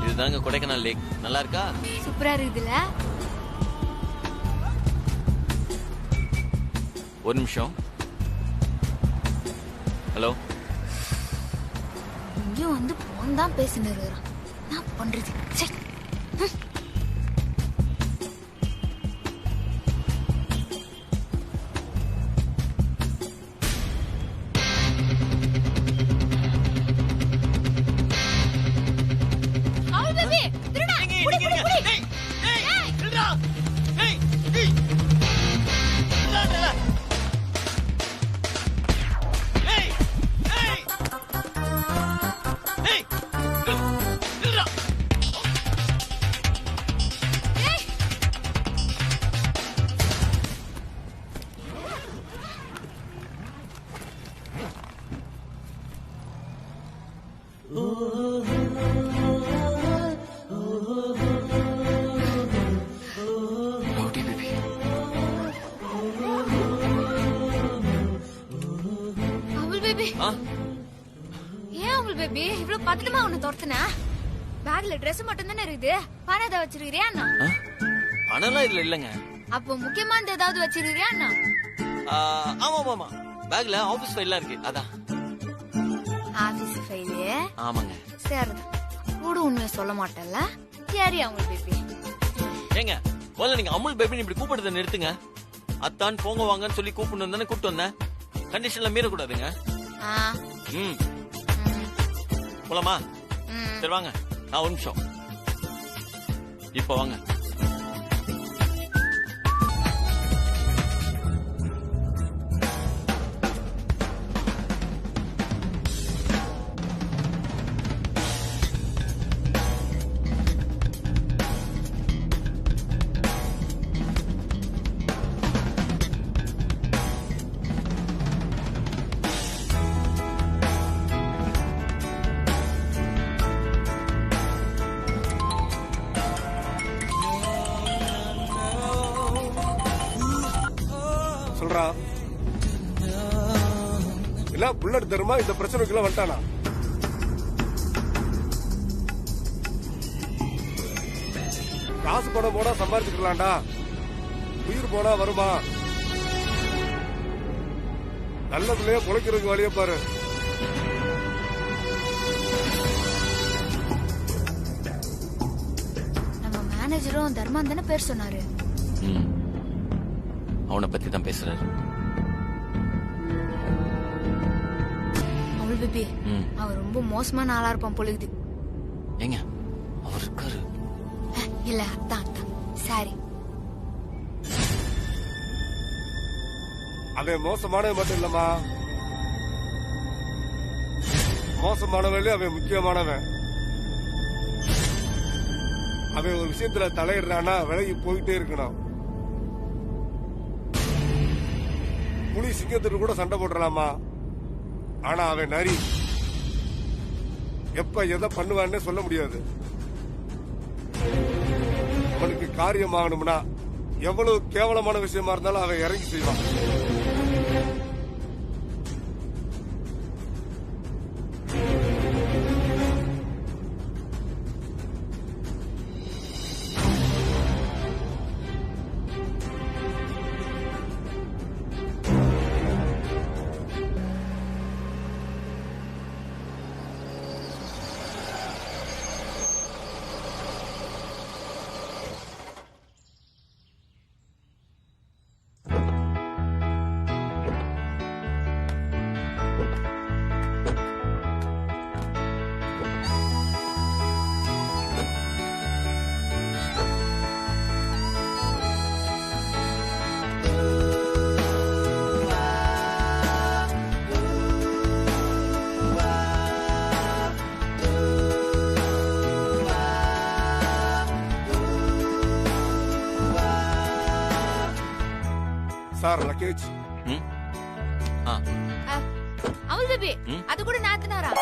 இதுதாங்க கொடைக்கானல் லேக். நல்லா இருக்கா? சூப்பரா இருக்குதுல. ஒரு நிமிஷம். ஹலோ. இங்கேயும் வந்து போன் தான் பேசினு இருக்கிறான். என்ன பண்றது? சரி. பேபி இவ்வளவு பத்திரமா உன்னை துரத்துன? பேக்ல ட்ரெஸ் மட்டும் தானே இருக்குது. பணம் ஏதாவது வச்சிருக்கிறியா அண்ணா? பணம்லாம் இதுல இல்லங்க. அப்போ முக்கியமானது ஏதாவது வச்சிருக்கிறியா அண்ணா? ஆமா ஆமா பேக்ல ஆபீஸ் ஃபைல்லாம் இருக்கு. அதான் ஆபீஸ் ஃபைல். ஆமாங்க. சரி கூட உண்மையை சொல்ல மாட்டேன்ல. சரி அமுல் பேபி. ஏங்க முதல்ல நீங்க அமுல் பேபின்னு இப்படி கூப்பிடுறத நிறுத்துங்க. அத்தான் போங்க வாங்கன்னு சொல்லி கூப்பிடணும் தானே கூப்பிட்டு வந்தேன். கண்டிஷன்ல மீறக்கூடாதுங்க. ம் போலாமா? சரி வாங்க. நான் ஒரு நிமிஷம். இப்ப வாங்க. சொல்றா இல்ல புல்லட் தருமா இந்த பிரச்சனைக்குள்ள வந்துட்டானா? காசு பணம் போனா சம்பாதிச்சுக்கலாம்டா. உயிர் போனா வருமா? நல்ல பிள்ளைய பொழைக்கிறதுக்கு வழிய பாரு. நம்ம மேனேஜரும் தர்மான் தானே பேர் சொன்னாரு. அவனை பத்தி தான் பேசுறாரு. அமுல் பேபி அவர் ரொம்ப மோசமான ஆளா இருப்பான் பொழுது. ஏங்க அவர் இருக்காரு. இல்ல அத்தான் அத்தான். சரி அவன் மோசமானவன் மட்டும் இல்லம்மா, மோசமானவன் அவன் முக்கியமானவன். அவன் ஒரு விஷயத்துல தலையிடுறானா விலகி போயிட்டே இருக்கணும். புலி சிங்கத்துக்கு கூட சண்டை போடுறாமா, ஆனா அவன் நரி. எப்ப எதை பண்ணுவான்னு சொல்ல முடியாது. அவனுக்கு காரியம் ஆகணும்னா எவ்வளவு கேவலமான விஷயமா இருந்தாலும் அவன் இறங்கி செய்வான். Sir luggage. அமுல் பேபி அது கூட நாத்தனாரா?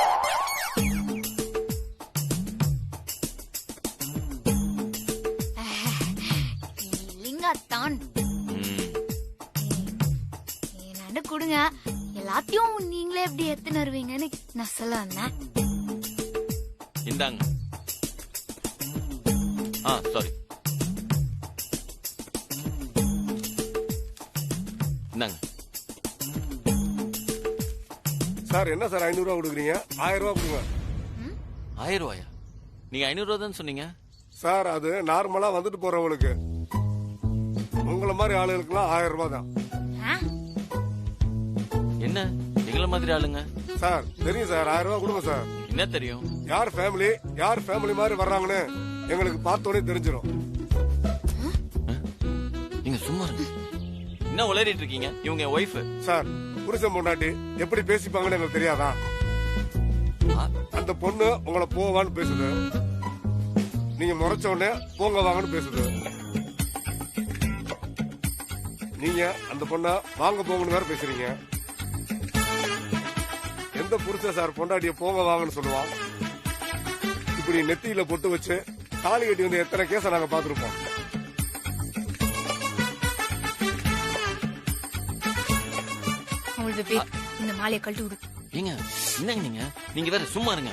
லிங்காத்தான். கொடுங்க எல்லாத்தையும் நீ நீங்களே எப்படி எத்தனை வருவீங்கன்னு நான் சொல்ல வந்தேன். இந்தாங்க. சாரி, இந்தாங்க. சார் என்ன சார் 500 ரூபா கொடுக்குறீங்க? 1000 ரூபா கொடுங்க. 1000 ரூபாயா? நீங்க 500 ரூபா தான் சொன்னீங்க. சார் அது நார்மலா வந்துட்டு போறவங்களுக்கு, உங்களை மாதிரி ஆளுகளுக்குலாம் 1000 ரூபாய் தான். என்ன எங்கள மாதிரி ஆளுங்க? சார் தெரியும் சார், 1000 ரூபாய் கொடுங்க சார். என்ன தெரியும்? யார் ஃபேமிலி மாதிரி வர்றாங்கன்னு எங்களுக்கு பார்த்தோன்னே தெரிஞ்சிடும். நீங்க சும்மா இருங்க. என்ன உளறிட்டு இருக்கீங்க? இவங்க என் ஒய்ஃப். சார் புருஷன் பொண்டாட்டி எப்படி பேசிப்பாங்கன்னு எங்களுக்கு தெரியாதா? அந்த பொண்ணு உங்களை போவான்னு பேசுது, நீங்க முறைச்ச உடனே போங்க வாங்கன்னு பேசுது. நீங்க அந்த பொண்ண வாங்க போங்கன்னு வேற பேசுறீங்க. எந்த புருஷன் சார் பொண்டாட்டிய போங்க வாங்கன்னு சொல்லுவான்? இப்படி நெத்தியில பொட்டு வச்சு தாலி கட்டி வந்து எத்தனை கேஸ நாங்க பாத்துருப்போம். இந்த மாலையை கழட்டி விடு. ஏங்க என்னங்க நீங்க வேற சும்மா இருங்க.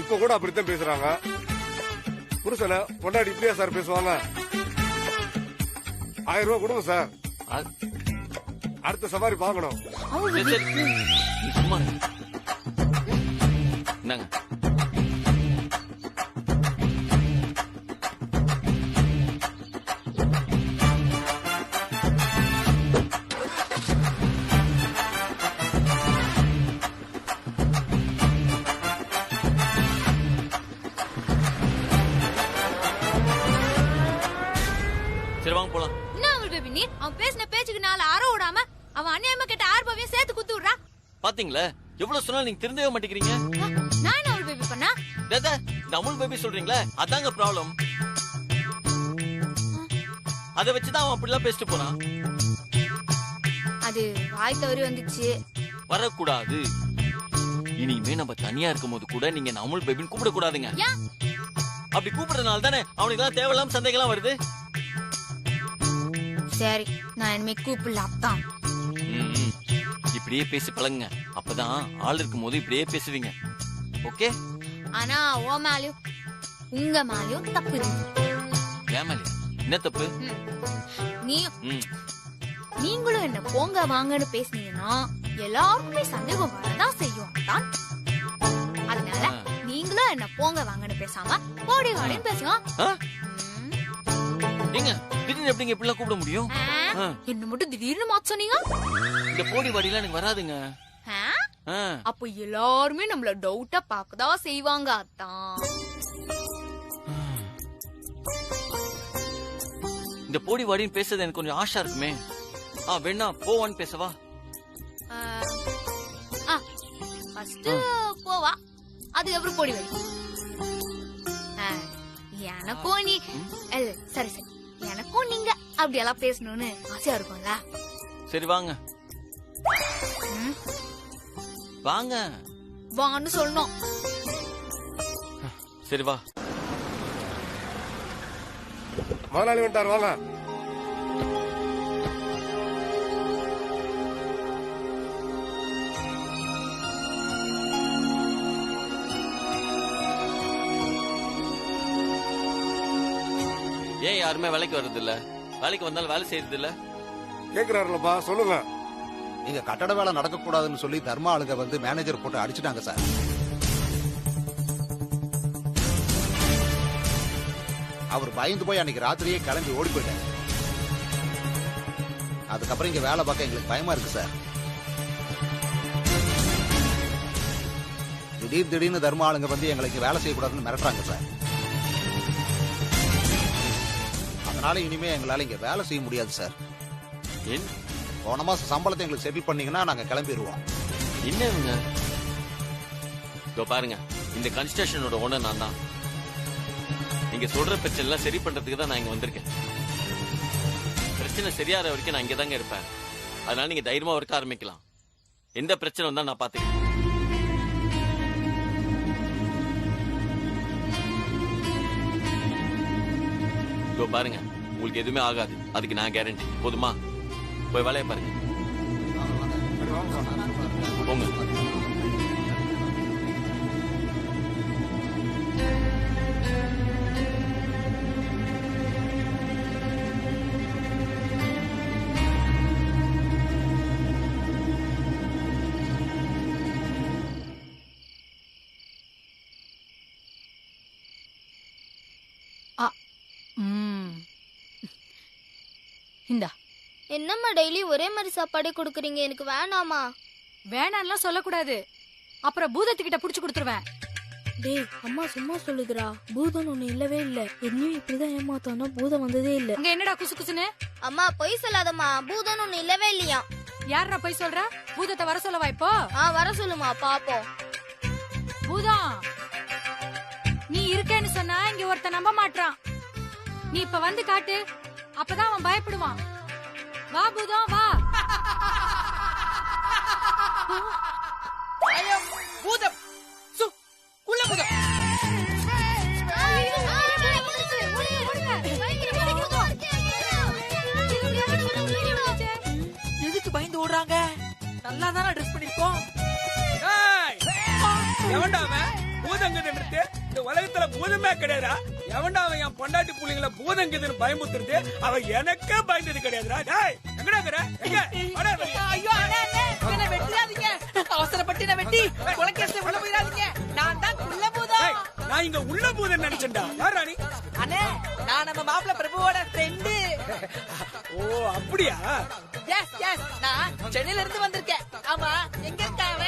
இப்ப கூட அப்படித்தான் பேசுறாங்க. புருஷனை பொண்டாட்டி இப்படியா சார் பேசுவாங்க? 1000 ரூபாய் கொடுங்க சார். அடுத்த சவாரி பாக்கணும். சும்மா என்னங்க? சரி வாங்க போலாம். என்ன அவள் பேபி நீ அவன் பேசின பேச்சுக்கு 4 ஆரோ விடாம அவன் அநியாயமா கேட்ட 6 ரூபாயும் சேர்த்து குத்து விடுறா. பாத்தீங்களா எவ்வளவு சொன்னாலும் நீங்க திருந்தவே மாட்டேங்கிறீங்க. நான் என்ன அவள் பேபி பண்ணா? தாதா இந்த அமுல் பேபி சொல்றீங்களே அதாங்க ப்ராப்ளம். அத வச்சுதான் அவன் அப்படிலாம் பேசிட்டு போறான். அது வாய் தவறி வந்துச்சு. வரக்கூடாது. இனிமே நம்ம தனியா இருக்கும் போது கூட நீங்க அமுல் பேபின்னு கூப்பிட கூடாதுங்க. அப்படி கூப்பிடுறதுனால தானே அவனுக்கு எல்லாம் தேவையில்லாம சந்தேகம்லாம் வருது. சரி நான் இனிமே கூப்பிடலாம். இப்படியே பேசி பழகுங்க. அப்பதான் ஆள் இருக்கும் போது இப்படியே பேசுவீங்க. ஓகே? ஆனா ஓ மேலயும் உங்க மேலயும் தப்பு இருக்கு. ஏன் மேல என்ன தப்பு? நீங்களும் என்ன போங்க வாங்கன்னு பேசுனீங்கன்னா எல்லாருக்குமே சந்தேகம் வரதான் செய்யும். அதனால நீங்களும் என்ன போங்க வாங்கன்னு பேசாம போடி வாடின்னு பேசுவோம். நீங்க திடீர்னு எப்படிங்க இப்படிலாம் கூப்பிட முடியும்? என்ன மட்டும் திடீர்னு மாத்த சொன்னீங்க? இந்த போடி வாடிலாம் எனக்கு வராதுங்க. அப்ப எல்லாருமே நம்மள டவுட்டா பாக்கதான் செய்வாங்க. அதான் இந்த போடி வாடின்னு பேசுறது எனக்கு கொஞ்சம் ஆஷா இருக்குமே. வேணா போவான்னு பேசவா? ஃபர்ஸ்ட் போவா, அதுக்கப்புறம் போடி வாடி. எனக்கும் நீ சரி சரி எனக்கும் நீங்க அப்படி எல்லாம் பேசணும்னு ஆசையா இருக்கும்ல. சரி வாங்க வாங்க வான்னு சொல்லணும். சரி வா. முதலாளி வந்துட்டார் வாங்க. ஏன் யாருமே வேலைக்கு வர்றது இல்ல? வேலைக்கு வந்தாலும் வேலை செய்யறது இல்ல. கேக்குறாருலப்பா சொல்லுங்க. இங்க கட்டட வேலை நடக்க கூடாதுன்னு சொல்லி தர்மா ஆளுங்க வந்து மேனேஜர் போட்டு அடிச்சுட்டாங்க சார். அவர் பயந்து போய் அன்னைக்கு ராத்திரியே கிளம்பி ஓடி போயிட்டார். அதுக்கப்புறம் இங்க வேலை பார்க்க எங்களுக்கு பயமா இருக்கு சார். திடீர்னு தர்மா ஆளுங்க வந்து எங்களுக்கு வேலை செய்யக்கூடாதுன்னு மிரட்டுறாங்க சார். அதனால இனிமே எங்களால இங்க வேலை செய்ய முடியாது சார். போன மாசம் சம்பளத்தை எங்களுக்கு செட்டில் பண்ணீங்கன்னா நாங்க கிளம்பிடுவோம். என்னங்க பாருங்க, இந்த கன்ஸ்ட்ரக்ஷனோட ஓனர் நான் தான். நீங்க சொல்ற பிரச்சனை எல்லாம் சரி பண்றதுக்கு தான் நான் இங்க வந்திருக்கேன். பிரச்சனை சரியாற வரைக்கும் நான் இங்க தாங்க இருப்பேன். அதனால நீங்க தைரியமா ஒர்க் ஆரம்பிக்கலாம். எந்த பிரச்சனை வந்தா நான் பாத்துக்கிறேன். பாருங்க, உங்களுக்கு எதுவுமே ஆகாது, அதுக்கு நான் கேரண்டி. போதுமா? போய் வேலையை பாருங்க. போங்க. இந்தா. என்னம்மா டெய்லி ஒரே மாதிரி சாப்பாடே கொடுக்குறீங்க? எனக்கு வேணாமா. வேணாம்லாம் சொல்லக்கூடாது, அப்புறம் பூதத்துக்கிட்ட புடிச்சு கொடுத்துருவேன். டேய், அம்மா சும்மா சொல்லுதுடா. பூதம் ஒண்ணு இல்லவே இல்ல. என்னையும் இப்படிதான் ஏமாத்தானா, பூதம் வந்ததே இல்ல. இங்க என்னடா குசு குசுன்னு? அம்மா பொய் சொல்லாதம்மா, பூதம் ஒண்ணு இல்லவே இல்லையா. யாரா போய் சொல்ற? பூதத்தை வர சொல்லவா இப்போ? வர சொல்லுமா பாப்போம். பூதம், நீ இருக்கேன்னு சொன்னா இங்க ஒருத்த நம்ப மாட்டான். நீ இப்ப வந்து காட்டு, அப்பதான் அவன் பயப்படுவான். வா பூதம் வா. பூதம் குள்ள பூதம். எதுக்கு பயந்து ஓடுறாங்க? நல்லா தானே ட்ரெஸ் பண்ணிருக்கோம். எவன்டா அவன்? பூதங்குதுன்றது இந்த உலகத்துல பூதமே கிடையாதா? எவன்டா அவன் என் பொண்டாட்டி புள்ளிங்களை பூதங்குதுன்னு பயமுத்துறது? அவன் எனக்கே பயந்தது கிடையாதுடா. டேய், எங்கடா இருக்கற? எங்க? வாடா வெளிய. ஐயோ அண்ணே, என்ன வெட்டிடாதீங்க. அவசரப்பட்டு என்ன வெட்டி கொலைக்கேஸ்ல உள்ள போயிடாதீங்க. நான் தான் குள்ள பூதம். டேய், நான் இங்க உள்ள பூதம் நினைச்சேன்டா. யாரா நீ? அண்ணே, நான் நம்ம மாப்பிள்ள பிரபுவோட ஃப்ரெண்டு. ஓ, அப்படியா? எஸ் எஸ், நான் சென்னையில இருந்து வந்திருக்கேன். ஆமா, எங்க இருக்காங்க?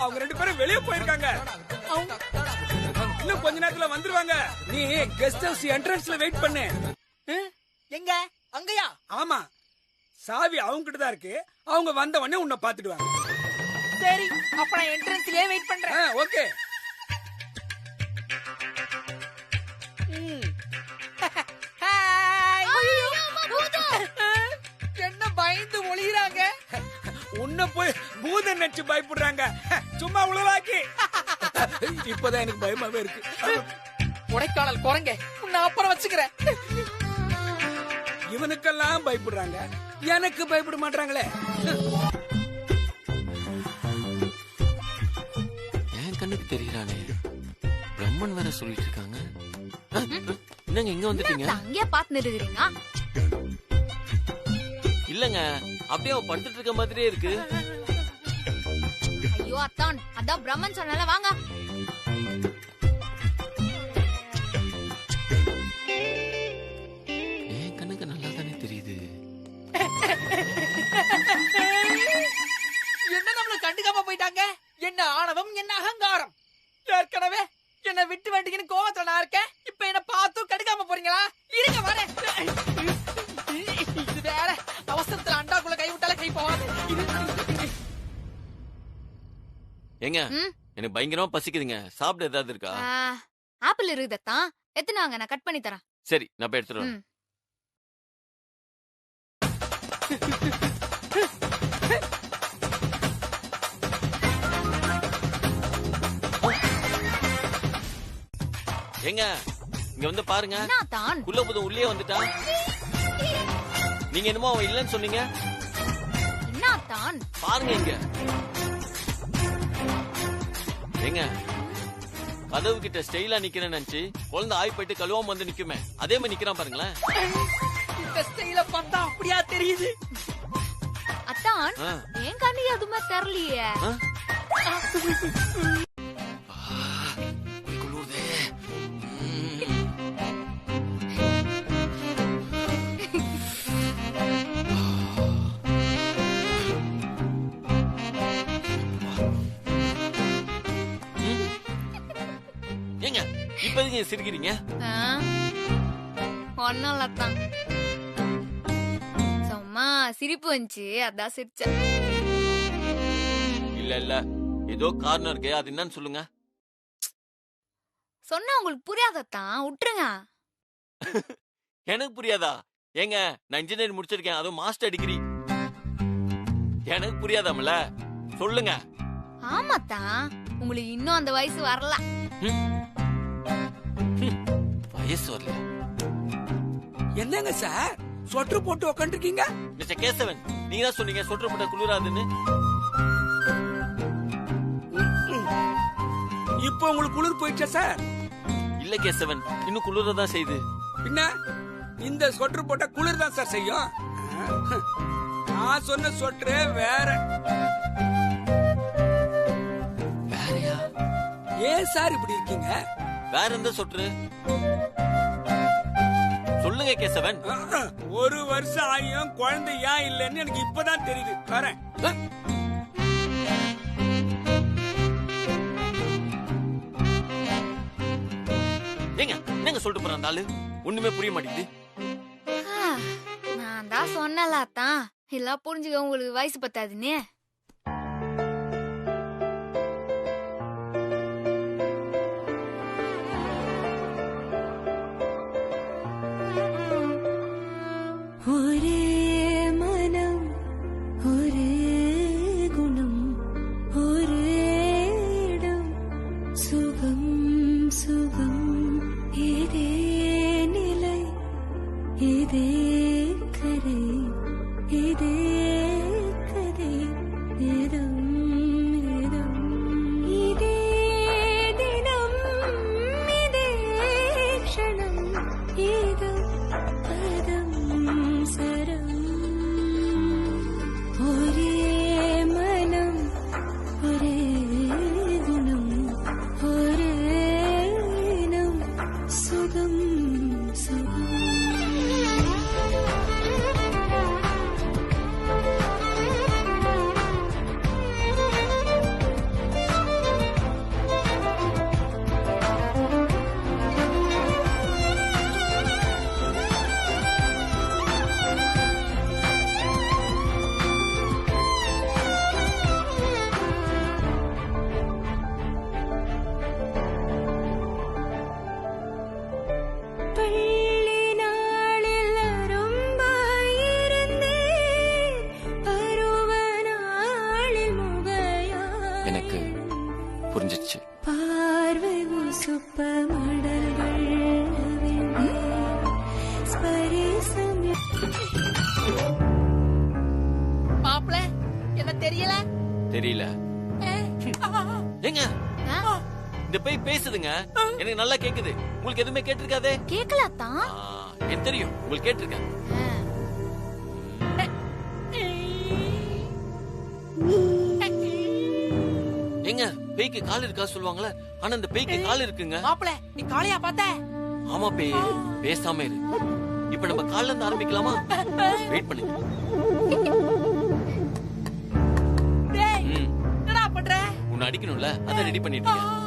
அவங்க ரெண்டு பேரும் வெளிய போயிருக்காங்க. இன்னும் கொஞ்ச நேரத்துல வந்துருவாங்க. நீ கெஸ்ட் ஹவுஸ் என்ட்ரன்ஸ்ல வெயிட் பண்ணு. எங்க? அங்கயா? ஆமா, சாவி அவங்க கிட்ட தான் இருக்கு. அவங்க வந்த உடனே உன்னை பாத்துடுவாங்க. சரி, அப்ப நான் என்ட்ரன்ஸ்லயே வெயிட் பண்றேன். ஓகே. ஹாய். என்ன பயந்து ஒளியறாங்க? உன்னை போய் பூதம் நினைச்சு பயப்படுறாங்க. சும்மா உளவாக்கி. இப்பதான் எனக்கு பயமாவே இருக்கு. கொடைக்கானல் குரங்க, உன்னை அப்புறம் வச்சுக்கிறேன். இவனுக்கெல்லாம் பயப்படுறாங்க, எனக்கு பயப்பட மாட்டாங்களே. என் கண்ணுக்கு தெரியறானே, பிரம்மன் வேற சொல்லிட்டு இருக்காங்க. என்னங்க இங்க வந்துட்டீங்க? அங்கேயே பாத்துட்டு இருக்கிறீங்க? இல்லங்க, அப்படியே அவ படுத்துட்டு இருக்க மாதிரியே இருக்கு. ஐயோ அத்தான், அதான் பிரம்மன் சொன்னால வாங்க. என் கண்ணுக்கு நல்லா தானே தெரியுது. என்ன நம்மள கண்டுக்காம போயிட்டாங்க? என்ன ஆணவம், என்ன அகங்காரம். ஏற்கனவே என்ன விட்டு வேண்டிங்கன்னு கோவத்துல நான் இருக்கேன். இப்ப என்ன பார்த்து கண்டுக்காம போறீங்களா? இருங்க வரேன். இது வேற, அவசரத்துல அண்டாக்குள்ள கை விட்டாலே கை போகாது. ஏங்க, எனக்கு பயங்கரமா பசிக்குதுங்க. சாப்பிட ஏதாவது இருக்கா? ஆப்பிள் இருக்குதத்தான், எத்தனாங்க, நான் கட் பண்ணி தரேன். சரி, நான் போய் எடுத்துட்டு வரேன். ஏங்க, இங்க வந்து பாருங்க. குள்ள புதம் உள்ளே வந்துட்டான். நீங்க என்னமோ அவன் இல்லன்னு சொன்னீங்க. பாருங்க இங்க. ஏங்க, கதவு கிட்ட ஸ்டைலா நிக்கிறேன்னு நினைச்சு குழந்தை ஆய் போயிட்டு கழுவாம வந்து நிக்குமே, அதே மாதிரி நிக்கிறான் பாருங்களேன். இந்த ஸ்டைல பார்த்தா அப்படியா தெரியுது? அத்தான், என் கண்ணு எதுவுமே தெரியலையே. ஏங்க, இப்ப எதுக்கு சிரிக்கிறீங்க? ஒன்னும் இல்லத்தான், சும்மா சிரிப்பு வந்துச்சு, அதான் சிரிச்சேன். இல்ல இல்ல, ஏதோ காரணம் இருக்கு. அது என்னன்னு சொல்லுங்க. சொன்னா உங்களுக்கு புரியாதத்தான், விட்டுருங்க. எனக்கு புரியாதா? ஏங்க, நான் இன்ஜினியரிங் முடிச்சிருக்கேன், அதுவும் மாஸ்டர் டிகிரி. எனக்கு புரியாதாமல, சொல்லுங்க. ஆமாத்தான், உங்களுக்கு இன்னும் அந்த வயசு வரல. வயசு வரல? என்னங்க சார் சொட்டர் போட்டு உட்காந்துருக்கீங்க? மிஸ்டர் கேசவன், நீங்க தான் சொன்னீங்க சொட்டர் போட்ட குளிராதுன்னு. இப்ப உங்களுக்கு குளிர் போயிடுச்சா சார்? இல்ல கேசவன், இன்னும் குளிரதான் செய்யுது. பின்ன இந்த சொட்டர் போட்டா குளிர் தான் சார் செய்யும். நான் சொன்ன சொட்டரே வேற. வேறயா? ஏன் சார் இப்படி இருக்கீங்க? வேற எந்த சொட்டு சொல்லுங்க கேசவன். ஒரு வருஷம் ஆகியும் குழந்தை ஏன் இல்லைன்னு எனக்கு இப்பதான் தெரியுது. வரேன். ஏங்க என்னங்க சொல்லிட்டு போறான் அந்த ஆளு? ஒண்ணுமே புரிய மாட்டேங்குது. நான் தான் சொன்னலாத்தான், எல்லாம் புரிஞ்சுக்க உங்களுக்கு வயசு பத்தாதுன்னு. ஒரே மனம் ஒரே குணம் ஒரே இடம் சுகம் சுகம் இதே நிலை இதே கரை இதே கதை இதம் இதம் இதே தினம் இதே க்ஷணம் இதம் பதம் சரம் ஒரே மனம் ஒரே குணம் ஒரே இனம் சுகம் சுகம் பள்ளி நாளில் அரும்பாயிருந்தேன் பருவ நாளில் முகையாய் எனக்கு புரிஞ்சிச்சு. பார்வை உசுப்ப மடல்கள் ஸ்பரிசம் மாப்பிள என்ன தெரியல? தெரியல. ஏங்க இந்த பேய் பேசுதுங்க, எனக்கு நல்லா கேக்குது. உங்களுக்கு எதுவுமே கேட்டிருக்காதே? கேக்கலாத்தான். எனக்கு தெரியும் உங்களுக்கு கேட்டிருக்கேன். ஏங்க பேய்க்கு கால் இருக்கா சொல்லுவாங்களே, ஆனா இந்த பேய்க்கு கால் இருக்குங்க. மாப்பிள நீ காளையா பார்த்த? ஆமா பேய், பேசாம இரு. இப்ப நம்ம கால்ல இருந்து ஆரம்பிக்கலாமா? வெயிட் பண்ணு. டேய் என்னடா பண்ற? உன்னை அடிக்கணும்ல, அத ரெடி பண்ணிட்டு இருக்கேன்.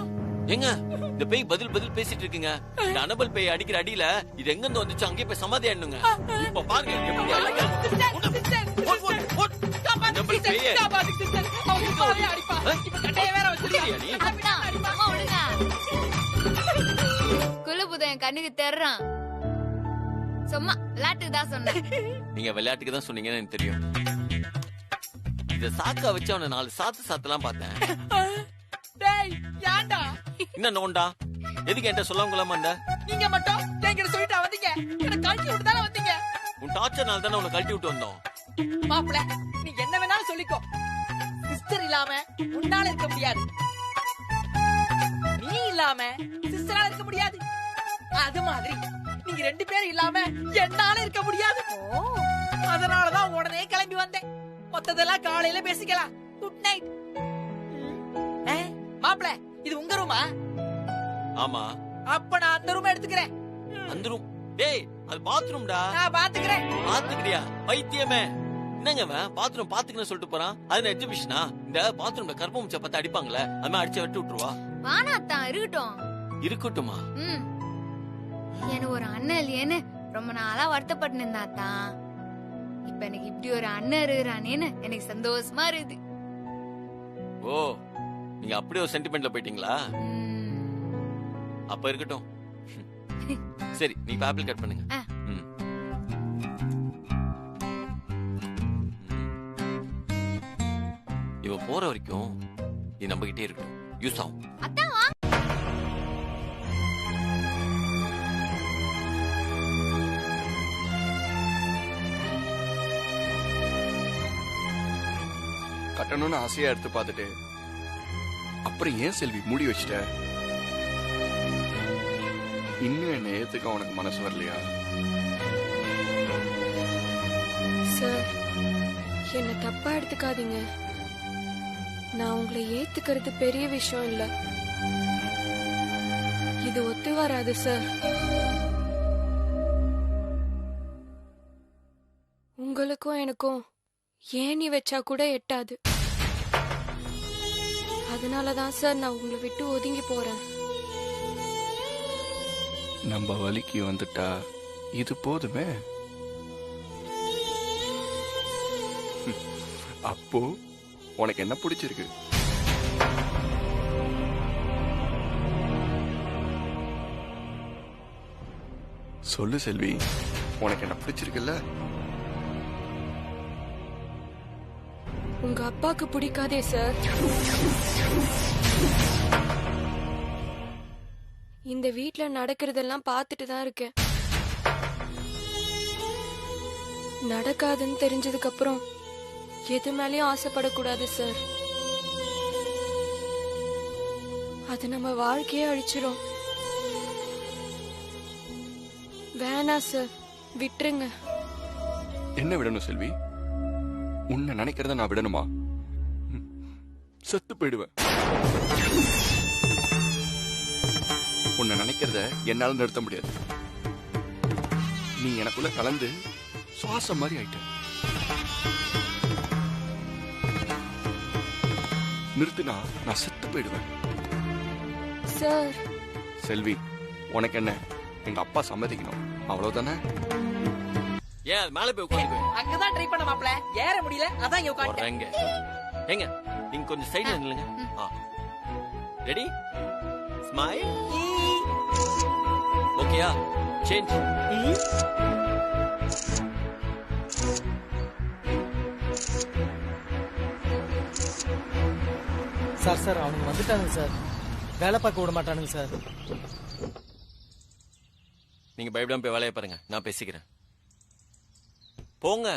ஏங்க இந்த பேய் பதில் பேசிட்டு இருக்குங்க. இந்த அனபல் பேய் அடிக்கிற அடியில இது எங்க இருந்து வந்துச்சு அங்கேயே போய் சமாதி ஆயிடணுங்க. இப்ப பாருங்க எப்படி அடிக்கிறேன். ஓட், ஓட், ஓட். அனபல் பேயே. குலபுதன் என் கண்ணுக்கு தெர்றான். சும்மா விளையாட்டுக்கு தான் சொன்னேன். நீங்க விளையாட்டுக்கு தான் சொன்னீங்கன்னு எனக்கு தெரியும். இத சாக்கா வச்சு அவனை 4 சாத்தலாம் பார்த்தேன். டேய் யாண்டா என்ன நோண்டா? எதுக்கு என்கிட்ட சொல்லாம கொள்ளாம? நீங்க மட்டும் என்கிட்ட சொல்லிட்டு வந்தீங்க, என்ன கழட்டி விட்டு தானே வந்தீங்க. உன் டார்ச்சர்னால தானே உன்னை கழட்டி விட்டு வந்தோம். மாப்பிள நீ என்ன வேணாலும் சொல்லிக்கோ, சிஸ்டர் இல்லாம உன்னால இருக்க முடியாது, நீ இல்லாம சிஸ்டரால இருக்க முடியாது. அது மாதிரி நீங்க 2 பேரும் இல்லாம என்னால இருக்க முடியாது. அதனாலதான் உடனே கிளம்பி வந்தேன். மொத்ததெல்லாம் காலையில பேசிக்கலாம். Good night. மாப்பிள இது உங்க ரூமா? ஆமா. அப்ப நான் அந்த ரூம் எடுத்துக்கிறேன். அந்த ரூம்? டேய் அது பாத்ரூம்டா. நான் பாத்துக்கிறேன். பாத்துக்கிறியா பைத்தியமே? என்னங்க பாத்ரூம் பாத்துக்கன்னு சொல்லிட்டு போறான். அது எக்ஸிபிஷனா? இந்த பாத்ரூம்ல கர்ப்பமுச்ச பத்தி அடிப்பாங்களே, அது மாதிரி அடிச்சு விட்டு விட்டுருவா. வானாத்தான் இருக்கட்டும். இருக்கட்டுமா? எனக்கு ஒரு அண்ணன் இல்லையேன்னு ரொம்ப நாளா வருத்தப்பட்டு இருந்தாத்தான். இப்ப எனக்கு இப்படி ஒரு அண்ணன் இருக்கிறானேன்னு எனக்கு சந்தோஷமா இருக்குது. ஓ நீங்க அப்படியே ஒரு சென்டிமெண்ட்ல போயிட்டீங்களா? அப்ப இருக்கட்டும். சரி நீ ஆப்பிள் கட் பண்ணுங்க. இவ போற வரைக்கும் இது நம்ம கிட்டே இருக்கட்டும். யூஸ் ஆகும். கட்டணும்னு ஆசையா எடுத்து பார்த்துட்டு அப்புறம் ஏன் செல்வி மூடி வச்சிட்ட? இன்னும் என்ன ஏத்துக்க உனக்கு மனசு வரலையா? சார், என்ன தப்பா எடுத்துக்காதீங்க. நான் உங்களை ஏத்துக்கிறது பெரிய விஷயம் இல்ல. இது ஒத்து வராது சார். உங்களுக்கும் எனக்கும் ஏணி வச்சா கூட எட்டாது. அதனாலதான் சார் நான் உங்களை விட்டு ஒதுங்கி போறேன். நம்ம வலிக்கு வந்துட்டா இது போதுமே. அப்போ உனக்கு என்ன பிடிச்சிருக்கு? சொல்லு செல்வி, உனக்கு என்ன பிடிச்சிருக்குல்ல? உங்க அப்பாக்கு பிடிக்காதே சார். இந்த வீட்ல நடக்கிறதெல்லாம் பார்த்துட்டு தான் இருக்கேன். நடக்காதுன்னு தெரிஞ்சதுக்கு அப்புறம் எது மேலயும் ஆசைப்படக்கூடாது சார். அது நம்ம வாழ்க்கையே அழிச்சிடும். வேணா சார், விட்டுருங்க. என்ன விடணும் செல்வி? உன்னை நினைக்கிறத நான் விடணுமா? செத்து போயிடுவேன். உன்னை நினைக்கிறத என்னால நிறுத்த முடியாது. நீ எனக்குள்ள கலந்து சுவாசம் மாதிரி ஆயிட்ட. நிறுத்தினா நான் செத்து போயிடுவேன். சார் செல்வி, உனக்கு என்ன? எங்க அப்பா சம்மதிக்கணும், அவ்வளவுதானே? ஏன் அது மேல போய் உட்காந்து அங்கதான் ட்ரை பண்ண மாப்ள, ஏற முடியல, அதான் இங்க உட்கார்ந்தேன். போறேங்க. ஏங்க நீங்க கொஞ்சம் சைடுல நில்லுங்க. ரெடி? ஸ்மைல். ஓகேயா? சேஞ்ச். சார் அவங்க வந்துட்டாங்க சார். வேலை பார்க்க விட மாட்டானுங்க சார். நீங்க பயப்படாம போய் வேலையை பாருங்க, நான் பேசிக்கிறேன். போங்க.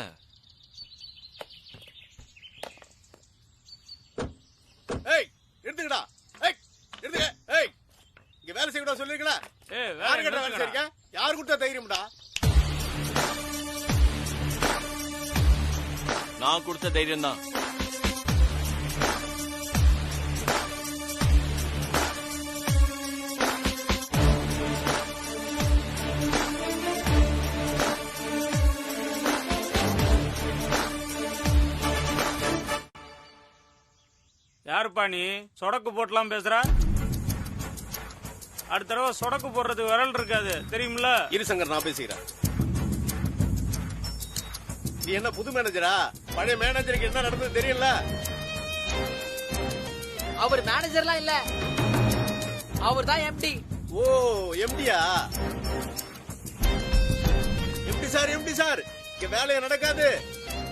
ஏய் எடுத்துக்கடா. ஏய் எடுத்துக்க. ஏய் இங்க வேலை செய்யடா சொல்லிருக்கல. யாரு கிட்ட வேலை செய்றீங்க? யாரு கிட்ட தைரியம்டா? நான் கொடுத்த தைரியம் தான். யாருப்பா நீ? சொடக்கு போட்டலாம் பேசுற? அடுத்த தடவை சொடக்கு போடுறதுக்கு விரல் இருக்காது, தெரியுமில்ல? இரு சங்கர், நான் பேசிக்கிறேன். நீ என்ன புது மேனேஜரா? பழைய மேனேஜருக்கு என்ன நடந்தது தெரியல. அவர் மேனேஜர்லாம் இல்ல, அவர் தான் எம்டி. ஓ எம்டியா? எம்டி சார், எம்டி சார், இங்க வேலையை நடக்காது.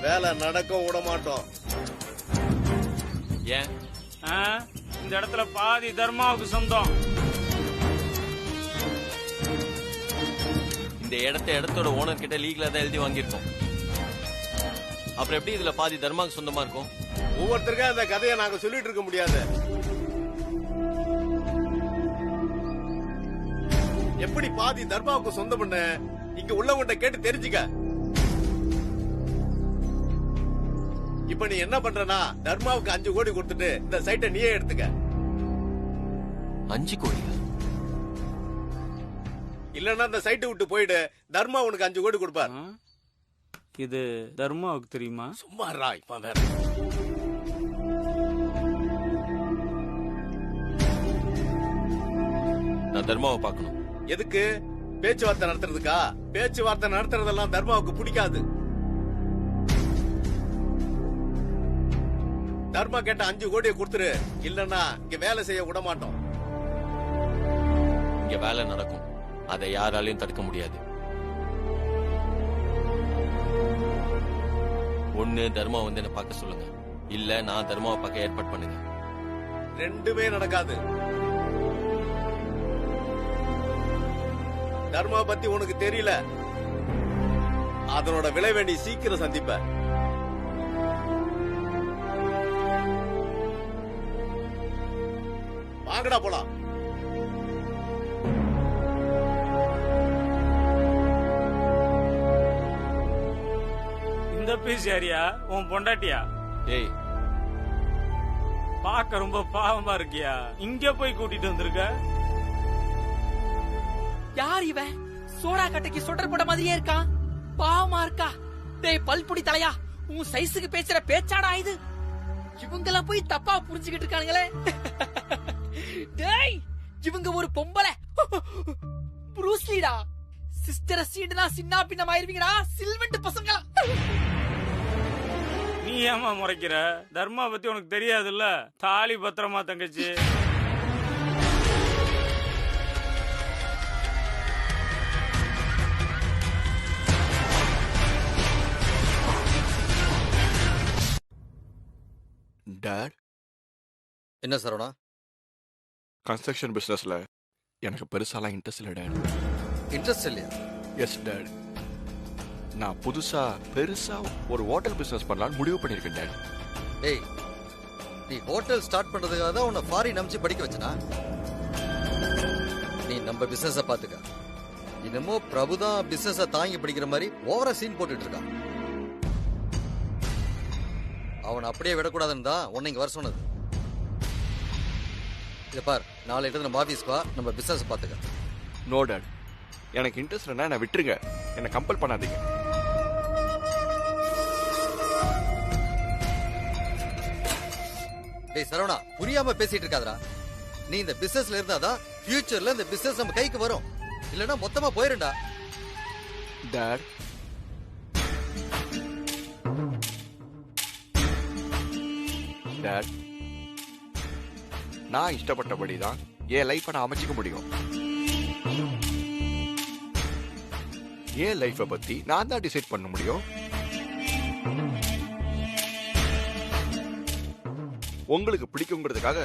வேலை நடக்க விட மாட்டோம். ஏன்? இந்த இடத்துல பாதி தர்மாவுக்கு சொந்தம். இந்த இடத்தோட ஓனர் கிட்ட லீகலா தான் எழுதி வாங்கியிருக்கோம். அப்புறம் எப்படி இதுல பாதி தர்மாவுக்கு சொந்தமா இருக்கும்? ஒவ்வொருத்தருக்கும் அந்த கதையை நாங்க சொல்லிட்டு இருக்க முடியாது. எப்படி பாதி தர்மாவுக்கு சொந்தம் பண்ண இங்க உள்ளவங்கிட்ட கேட்டு தெரிஞ்சுக்க. இப்ப நீ என்ன பண்றனா, தர்மாவுக்கு 5 கோடி கொடுத்துட்டு இந்த சைட்டை நீயே எடுத்துக்க. 5 கோடி? இல்லன்னா இந்த சைட்டை விட்டு போயிடு. தர்மா உனக்கு 5 கோடி கொடுப்பார். இது தர்மாவுக்கு தெரியுமா? சும்மா ரா, இப்ப வேற. நான் தர்மாவை பார்க்கணும். எதுக்கு? பேச்சுவார்த்தை நடத்துறதுக்கா? பேச்சுவார்த்தை நடத்துறதெல்லாம் தர்மாவுக்கு பிடிக்காது. தர்மா கேட்ட 5 கோடியை கொடுத்துரு, இல்லன்னா இங்க வேலை செய்ய விட மாட்டோம். இங்க வேலை நடக்கும், அதை யாராலையும் தடுக்க முடியாது. ஒண்ணு தர்மா வந்து என்ன பார்க்க சொல்லுங்க, இல்ல நான் தர்மாவை பார்க்க ஏற்பாடு பண்ணுங்க. ரெண்டுமே நடக்காது. தர்மா பத்தி உனக்கு தெரியல, அதனோட விளைவை நீ சீக்கிரம் சந்திப்ப. வாங்கடா போலாம். இந்த பீஸ் யாரியா உன் பொண்டாட்டியா? ஏய், பார்க்க ரொம்ப பாவமா இருக்கியா? இங்க போய் கூட்டிட்டு வந்திருக்க. யார் இவன்? சோடா கட்டைக்கு சொட்டர் போட்ட மாதிரியே இருக்கான். பாவமா இருக்கா? டேய் பல்புடி தலையா, உன் சைஸுக்கு பேசுற பேச்சாடா இது? இவங்கள போய் தப்பா புரிஞ்சுக்கிட்டு இருக்கானுங்களே. டேய் இவங்க ஒரு பொம்பளை ப்ரூஸ்லிடா. சிஸ்டரை சீண்டுனா சின்ன பின்னமாயிருவீங்கடா சில்வெண்ட் பசங்களா. நீ ஏமா முறைக்கிற? தர்மா பத்தி உனக்கு தெரியாதுல்ல? தாலி பத்திரமா தங்கச்சி. டாட், என்ன சரவணா? கன்ஸ்ட்ரக்ஷன் பிசினஸ்ல எனக்கு பெருசாலாம் இன்ட்ரெஸ்ட் இல்லை டாட். இன்ட்ரெஸ்ட் இல்லையா? எஸ் டாட், நான் புதுசா பெருசா ஒரு ஹோட்டல் பிசினஸ் பண்ணலாம்னு முடிவு பண்ணிருக்கேன் டாட். டேய், நீ ஹோட்டல் ஸ்டார்ட் பண்றதுக்காக தான் உன்னை ஃபாரின் அனுப்பிச்சு படிக்க வச்சனா? நீ நம்ம பிசினஸ பாத்துக்க. என்னமோ பிரபுதான் பிசினஸ தாங்கி படிக்கிற மாதிரி ஓவரா சீன் போட்டுட்டு இருக்கான். அவன் அப்படியே விடக்கூடாதுன்னு தான் உன்னை இங்க வர சொன்னது. இத பார், நாளை எடுத்து நம்ம ஆபீஸ்க்கு வா, நம்ம பிசினஸ் பாத்துக்க. நோ டாட், எனக்கு இன்ட்ரெஸ்ட் இல்லைன்னா நான் விட்டுருங்க, என்னை கம்பல் பண்ணாதீங்க. டேய் சரவணா, புரியாம பேசிட்டு இருக்காதடா. நீ இந்த பிசினஸ்ல இருந்தாதான் ஃபியூச்சர்ல இந்த பிசினஸ் நம்ம கைக்கு வரும். இல்லனா மொத்தமா போயிருண்டா. டாட், டாட், நான் இஷ்டப்பட்டபடி தான் என் லைஃபை நான் அமைச்சிக்க முடியும். என் லைஃபை பத்தி நான் தான் டிசைட் பண்ண முடியும். உங்களுக்கு பிடிக்குங்கிறதுக்காக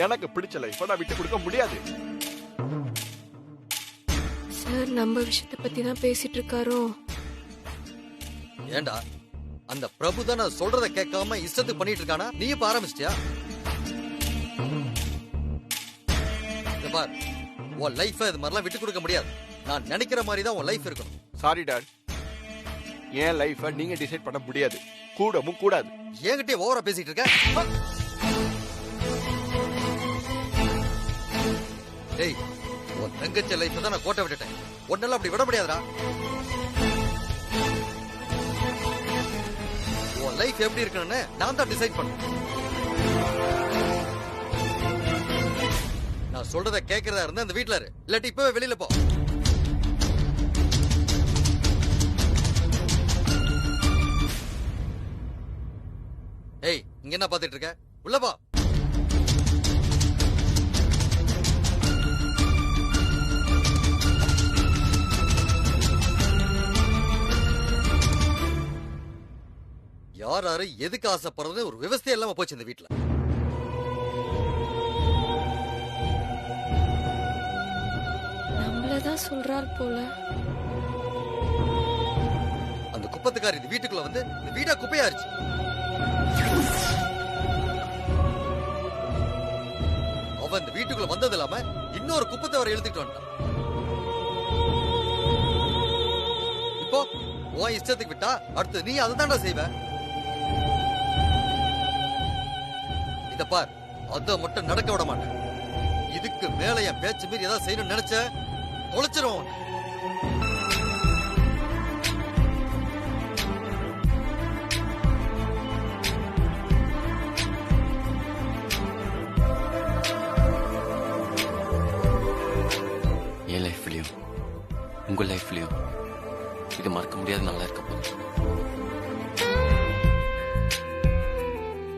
எனக்கு பிடிச்ச லைஃபை நான் விட்டு கொடுக்க முடியாது. சார் நம்ம விஷயத்தை பத்தி தான் பேசிட்டு இருக்காரோ? ஏண்டா அந்த பிரபு தான் நான் சொல்றத கேட்காம இஷ்டத்துக்கு பண்ணிட்டு இருக்கானா? நீ இப்ப ஆரம்பிச்சிட்டியா? பார், உன் லைஃப் இது மாதிரிலாம் விட்டு கொடுக்க முடியாது. நான் நினைக்கிற மாதிரி தான் உன் லைஃப் இருக்கணும். சாரி டாட், என் லைஃபை நீங்க டிசைட் பண்ண முடியாது, கூடவும் கூடாது. என்கிட்ட ஓவரா பேசிட்டு இருக்க. டேய், உன் தங்கச்சி லைஃப் தான் நான் கோட்டை விட்டுட்டேன். உன்னெல்லாம் அப்படி விட முடியாதுடா. உன் லைஃப் எப்படி இருக்கணும்னு நான் தான் டிசைட் பண்ணேன். நான் சொல்றத கேட்கறதா இருந்தா அந்த வீட்ல இரு, இல்லாட்டி இப்பவே வெளியில போ. ஏய், இங்க என்ன பாத்துட்டு இருக்க? உள்ள போ. யார் யாரு எதுக்கு ஆசைப்படுறது ஒரு விவசாயம் இல்லாம போச்சு இந்த வீட்டுல. நம்மளதான் சொல்றார் போல. அந்த குப்பத்துக்காரி இந்த வீட்டுக்குள்ள வந்து இந்த வீடா குப்பையாருச்சு. அவன் இந்த வீட்டுக்குள்ள வந்தது இல்லாம இன்னொரு குப்பத்தை வர எழுதிட்டு வந்துட்டான். இப்போ உன் இஷ்டத்துக்கு விட்டா அடுத்து நீ அதை தாண்டா செய்வ. இத பார், அத மட்டும் நடக்க விட மாட்டேன். இதுக்கு மேல என் பேச்சு மீறி ஏதாவது செய்யணும்னு நினைச்ச தொலைச்சிரும். என் லைஃப்லயும் உங்க லைஃப்லயும் இது மறக்க முடியாத நல்லா இருக்க போகுது.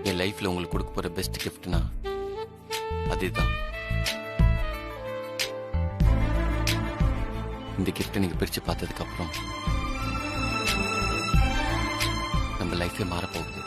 என் லைஃப்ல உங்களுக்கு கொடுக்க போற பெஸ்ட் கிஃப்ட்னா அதுதான். இந்த கிஃப்ட் நீங்க பிரிச்சு பார்த்ததுக்கு அப்புறம் நம்ம லைஃபே மாறப்போகுது.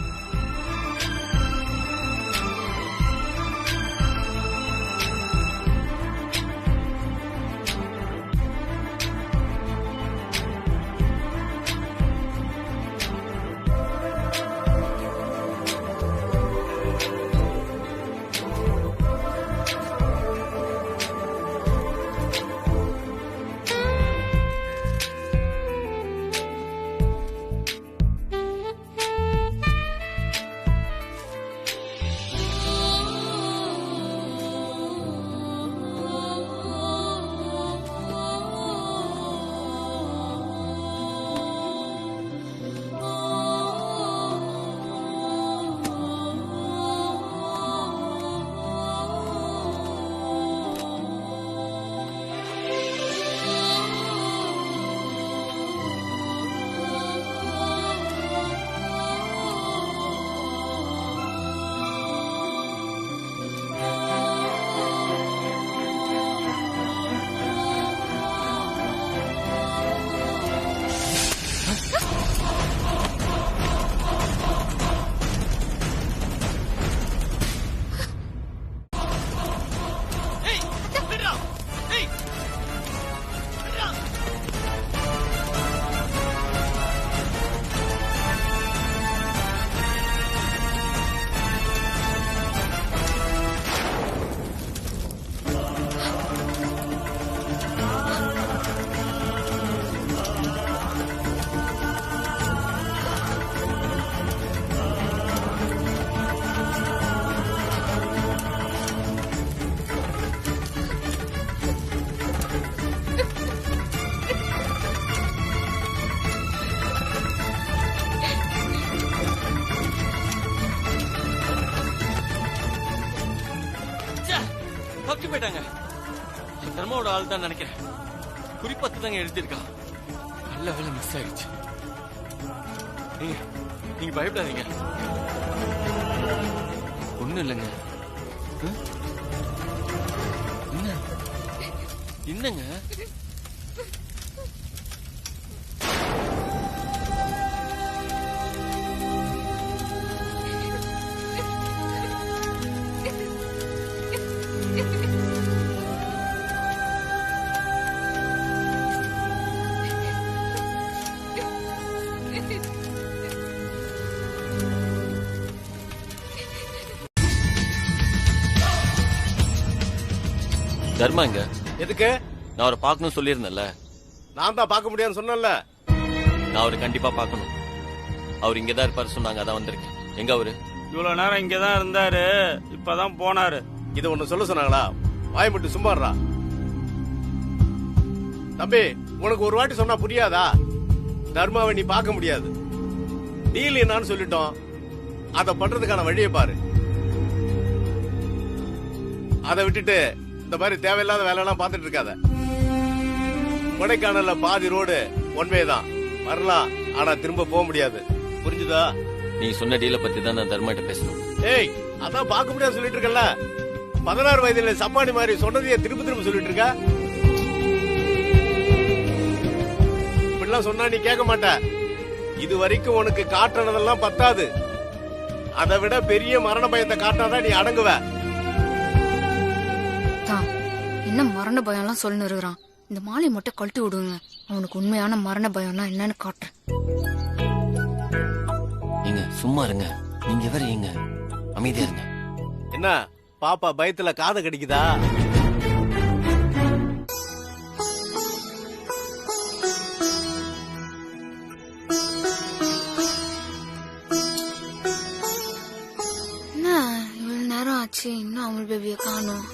தப்பிச்சு போயிட்டாங்க. தர்மாவோட ஆள் தான் நினைக்கிறேன். குறிப்பத்து தாங்க எழுதிருக்கா. நல்ல வேலை மிஸ் ஆயிடுச்சு. நீங்க பயப்படாதீங்க, ஒண்ணும் இல்லைங்க. என்னங்க தர்மா இங்க எதுக்கு? நான் அவரை பார்க்கணும் சொல்லியிருந்தேன்ல. நான் தான் பார்க்க முடியாதுன்னு சொன்னேன்ல. நான் அவரை கண்டிப்பா பார்க்கணும். அவர் இங்கதான் இருப்பாரு சொன்னாங்க, அதான் வந்திருக்கேன். எங்க அவரு? இவ்வளவு நேரம் இங்கதான் இருந்தாரு, இப்பதான் போனாரு. இது ஒண்ணு சொல்ல சொன்னாங்களா? வாய் மட்டும் சும்மாடுறா. தம்பி, உனக்கு ஒரு வாட்டி சொன்னா புரியாதா? தர்மாவை நீ பார்க்க முடியாது. டீல் என்னன்னு சொல்லிட்டோம், அத பண்றதுக்கான வழியை பாரு. அதை விட்டுட்டு இந்த மாதிரி தேவையில்லாத வேலை எல்லாம் பார்த்துட்டு இருக்காத. கொடைக்கானல்ல பாதி ரோடு ஒன் வே தான், வரலாம் ஆனா திரும்ப போக முடியாது. புரிஞ்சுதா? நீ சொன்ன டீல பத்தி தான் நான் தர்மாட்ட பேசணும். ஏய், அதான் பார்க்க முடியாது சொல்லிட்டு இருக்கல. 16 வயதுல சப்பானி மாதிரி சொன்னதையே திரும்ப திரும்ப சொல்லிட்டு இருக்க. இப்படிலாம் சொன்னா நீ கேட்க மாட்ட. இது வரைக்கும் உனக்கு காட்டுனதெல்லாம் பத்தாது. அதை விட பெரிய மரண பயத்தை காட்டினாதான் நீ அடங்குவ. என்ன மரண பயம் எல்லாம் சொல்லு இருக்கிறான். இந்த மாலை மட்டும் கழட்டி விடுங்க, அவனுக்கு உண்மையான மரண பயம்னா என்னன்னு காட்டுறேன். நீங்க சும்மா இருங்க, நீங்க வேற ஏங்க அமைதியா இருங்க. என்ன பாப்பா பயத்துல காதை கடிக்குதா? என்ன இவ்வளவு நேரம் ஆச்சு, இன்னும் அமுல் பேபிய காணோம்.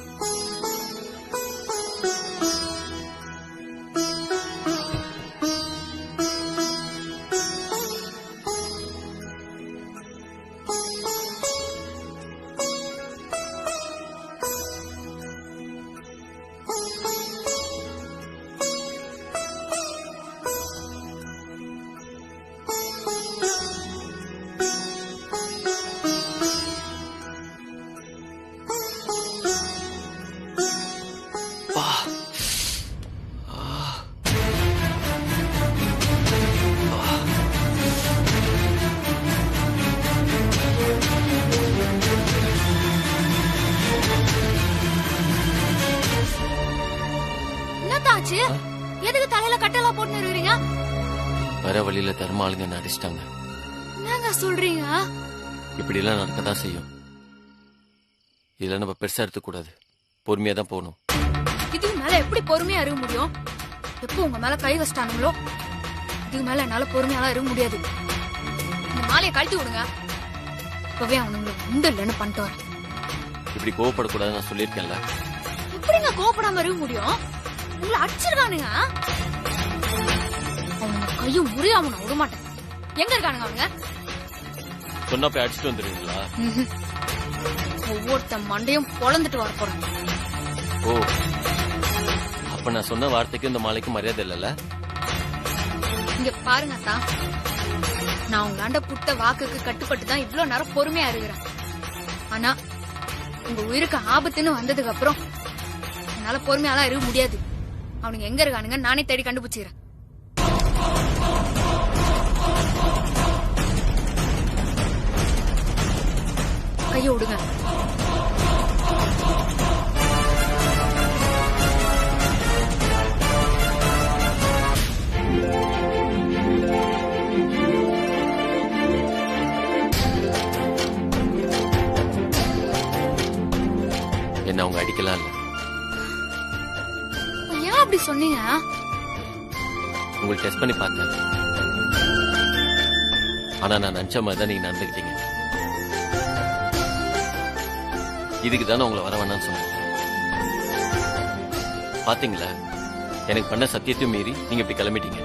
எதுக்கு தலையில கட்டெல்லாம் போட்டு இருக்கீங்க? வர வழியில தர்மாளுங்க என்ன அடிச்சிட்டாங்க. என்னங்க சொல்றீங்க? இப்படி எல்லாம் நடக்கதான் செய்யும். இதெல்லாம் நம்ம பெருசா எடுத்துக்க கூடாது, பொறுமையா தான் போகணும். இதுக்கு மேல எப்படி பொறுமையா இருக்க முடியும்? எப்போ உங்க மேல கை வச்சிட்டானுங்களோ இதுக்கு மேல என்னால பொறுமையாலாம் இருக்க முடியாது. இந்த மாலையை கழட்டி விடுங்க. இப்பவே அவனுங்களுக்கு உண்டு இல்லைன்னு பண்ணிட்டு வரேன். இப்படி கோவப்படக்கூடாதுன்னு நான் சொல்லியிருக்கேன்ல. எப்படிங்க கோவப்படாம இருக்க முடியும்? உங்களை அடிச்சிருக்கானுங்க. அவனுங்க கையும் முறியாம நான் விட மாட்டேன். எங்க இருக்கானுங்க அவனுங்க? சொன்னா போய் அடிச்சுட்டு வந்துருவீங்களா? ஒவ்வொருத்த மண்டையும் பொழந்துட்டு வர போறேன். ஓ, அப்ப நான் சொன்ன வார்த்தைக்கு இந்த மாலைக்கு மரியாதை இல்லைல்ல? இங்க பாருங்க அத்தா, நான் உங்களாண்ட புட்ட வாக்குக்கு கட்டுப்பட்டு தான் இவ்வளவு நேரம் பொறுமையா இருக்கிறேன். ஆனா உங்க உயிருக்கு ஆபத்துன்னு வந்ததுக்கு அப்புறம் என்னால பொறுமையாலாம் இருக்க முடியாது. அவனுங்க எங்க இருக்கானுங்க நானே தேடி கண்டுபிடிச்சிக்கிறேன். கைய விடுங்க. என்ன அவங்க அடிக்கலாம் இல்ல. ஏன் அப்படி சொன்னீங்க? உங்களுக்கு டெஸ்ட் பண்ணி பார்த்தேன். ஆனா நான் நினைச்ச மாதிரி தான் நீங்க நடந்துக்கிட்டீங்க. இதுக்கு தானே உங்களை வர வேணாம்னு சொன்னேன். பாத்தீங்களா, எனக்கு பண்ண சத்தியத்தையும் மீறி நீங்க இப்படி கிளம்பிட்டீங்க.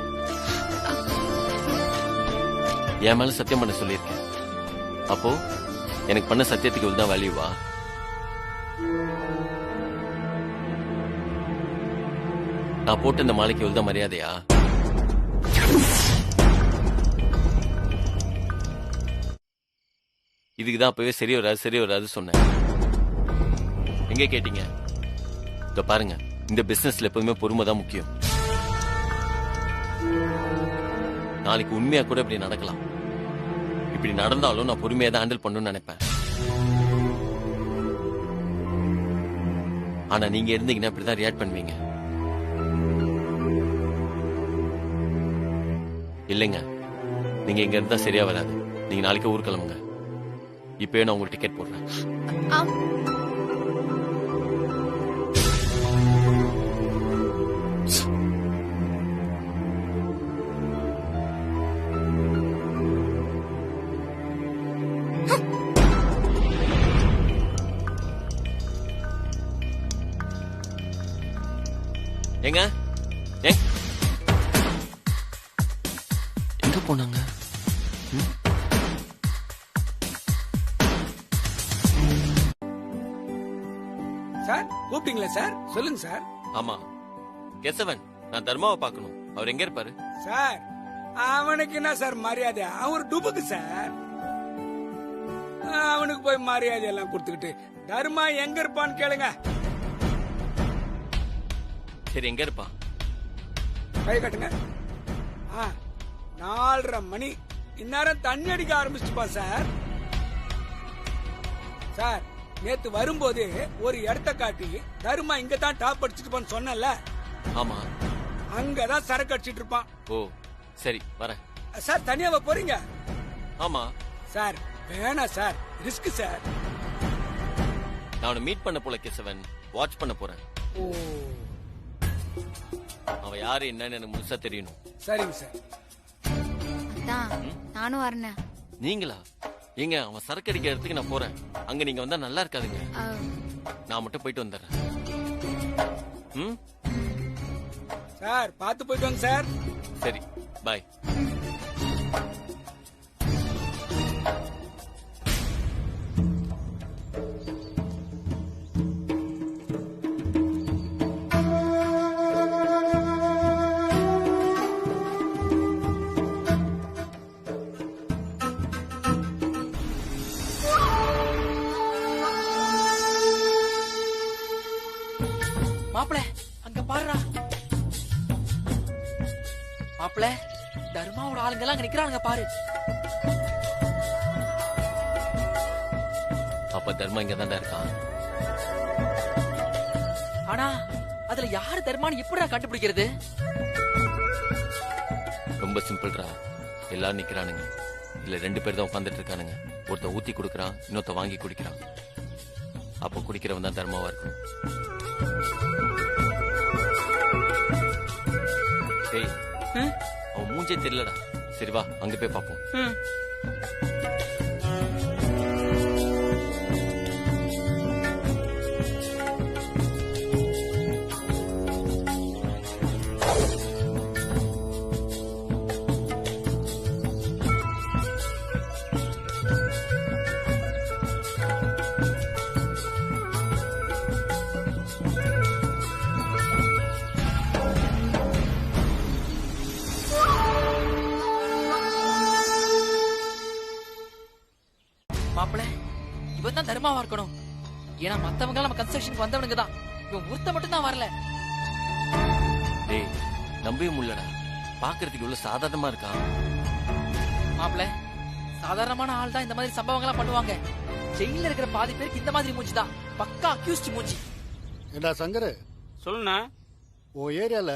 என் மேல சத்தியம் பண்ண சொல்லியிருக்கேன். அப்போ எனக்கு பண்ண சத்தியத்துக்கு இவ்வளவுதான் வேல்யூவா? நான் போட்டு இந்த மாலைக்கு இவ்வளவுதான் மரியாதையா? இதுக்குதான் அப்பவே சரி வராது சொன்னேன். எங்க கேட்டீங்க? இத பாருங்க, இந்த பிசினஸ்ல எப்பவுமே பொறுமை தான் முக்கியம். நாளைக்கு உண்மையா கூட இப்படி நடக்கலாம். இப்படி நடந்தாலும் நான் பொறுமையா தான் ஹேண்டில் பண்ணணும்னு நினைப்பேன். ஆனா நீங்க இருந்தீங்கன்னா இப்படிதான் ரியாக்ட் பண்ணுவீங்க. இல்லைங்க, நீங்க இங்க இருந்தா சரியா வராது. நீங்க நாளைக்கு ஊர் கிளம்புங்க. இப்பவே நான் உங்களுக்கு டிக்கெட் போடுறேன். எங்க எங்க போனாங்க? சார் கூப்பிட்டீங்களா சார்? சொல்லுங்க சார். ஆமா கேசவன், நான் தர்மாவை பார்க்கணும். அவர் எங்க இருப்பாரு? சார் அவனுக்கு என்ன சார் மரியாதை? அவன் டுபுக்கு சார். அவனுக்கு போய் மரியாதை எல்லாம் கொடுத்துக்கிட்டு தர்மா எங்க இருப்பான்னு கேளுங்க. சரி, எங்க இருப்பான்? கை கட்டுங்க. 4:30 மணி. இந்நேரம் தண்ணி அடிக்க ஆரம்பிச்சுப்பா சார். சார் நேத்து வரும்போது ஒரு இடத்த காட்டி தர்மா இங்க தான் டாப் அடிச்சுட்டு சொன்னல. ஆமா, அங்கதான் சரக்கு அடிச்சிட்டு இருப்பான். ஓ சரி, வரேன். சார் தனியாவா போறீங்க? ஆமா சார் வேணாம் சார், ரிஸ்க் சார். நான் அவனை மீட் பண்ண போல கேசவன், வாட்ச் பண்ண போறேன். ஓ அவன் யாரு என்னன்னு எனக்கு முழுசா தெரியணும். சரிங்க சார். நானும் வரேன். நீங்களா? ஏங்க, அவன் சரக்கு அடிக்கிற இடத்துக்கு நான் போறேன். அங்க நீங்க வந்தா நல்லா இருக்காதுங்க. நான் மட்டும் போயிட்டு வந்துடுறேன். சார் பார்த்து போயிட்டு வாங்க சார். சரி, பாய். மாப்பிள அங்க பாருடா. மாப்பிள தர்மாவோட ஆளுங்க எல்லாம் அங்க நிக்கிறானுங்க பாரு. அப்ப தர்மா இங்க தான்டா இருக்கான். ஆனா அதுல யாரு தர்மான்னு எப்படிடா கண்டுபிடிக்கிறது? ரொம்ப சிம்பிள்ரா. எல்லாரும் நிக்கிறானுங்க. இல்ல 2 பேர் தான் உட்காந்துட்டு இருக்கானுங்க. ஒருத்த ஊத்தி குடுக்கறான், இன்னொருத்த வாங்கி குடிக்கிறான். அப்ப குடிக்கிறவன் தான் தர்மாவா இருக்கும். டேய், அவன் மூஞ்சே தெரியலடா. சரி வா, அங்க போய் பாப்போம். மாப்பிள இவன் தான் தர்மாவா இருக்கணும். ஏன்னா மத்தவங்க நம்ம கன்ஸ்ட்ரக்ஷனுக்கு வந்தவனுங்க தான். இவன் ஒருத்த மட்டும் தான் வரல. டேய், நம்பவே முடியலடா. பாக்குறதுக்கு இவ்வளவு சாதாரணமா இருக்கான். மாப்பிள சாதாரணமான ஆள் தான் இந்த மாதிரி சம்பவங்கள்லாம் பண்ணுவாங்க. ஜெயில இருக்கிற பாதி பேருக்கு இந்த மாதிரி மூஞ்சி தான். பக்கா அக்யூஸ்ட் மூஞ்சி. ஏண்டா சங்கரு, சொல்லுண்ணா. உன் ஏரியால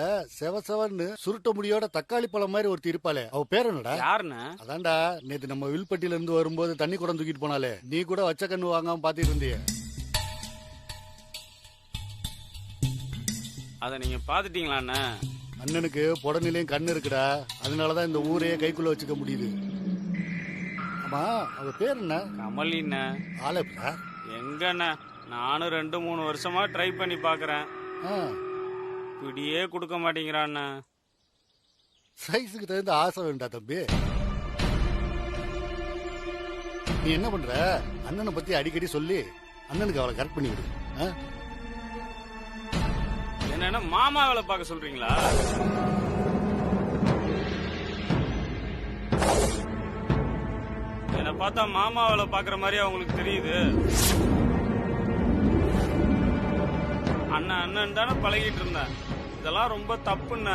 செவன்னு சுருட்ட முடியோட தக்காளி பழம் மாதிரி ஒருத்தி இருப்பாளே, அவ பேர் என்னடா? யாருண்ணா? அதான்டா நேத்து நம்ம வில்பட்டியில இருந்து வரும்போது தண்ணி குடம் தூக்கிட்டு போனாலே, நீ கூட வச்ச கண்ணு வாங்காம பாத்துட்டு இருந்திய. அத நீங்க பாத்துட்டீங்களா? அண்ணனுக்கு புடநிலையும் கண்ணு இருக்குடா. அதனாலதான் இந்த ஊரையே கைக்குள்ள வச்சுக்க முடியுது. ஆமா, அவ பேர் என்ன? கமலிண்ணா. ஆலப்பா எங்கண்ணா, நானும் 2-3 வருஷமா ட்ரை பண்ணி பாக்குறேன். பிடியே கொடுக்க மாட்டேங்கிறாண்ணா. சைஸுக்கு தகுந்த ஆசை வேண்டா தம்பி. நீ என்ன பண்ற? அண்ணனை பத்தி அடிக்கடி சொல்லி அண்ணனுக்கு அவளை கரெக்ட் பண்ணி விடு. என்ன மாமா வேலை பார்க்க சொல்றீங்களா? என்ன பார்த்தா மாமா வேலை பார்க்குற மாதிரி அவங்களுக்கு தெரியுது. அண்ணன் அண்ணன் தானே பழகிட்டு இருந்தேன். இதெல்லாம் ரொம்ப தப்புண்ண.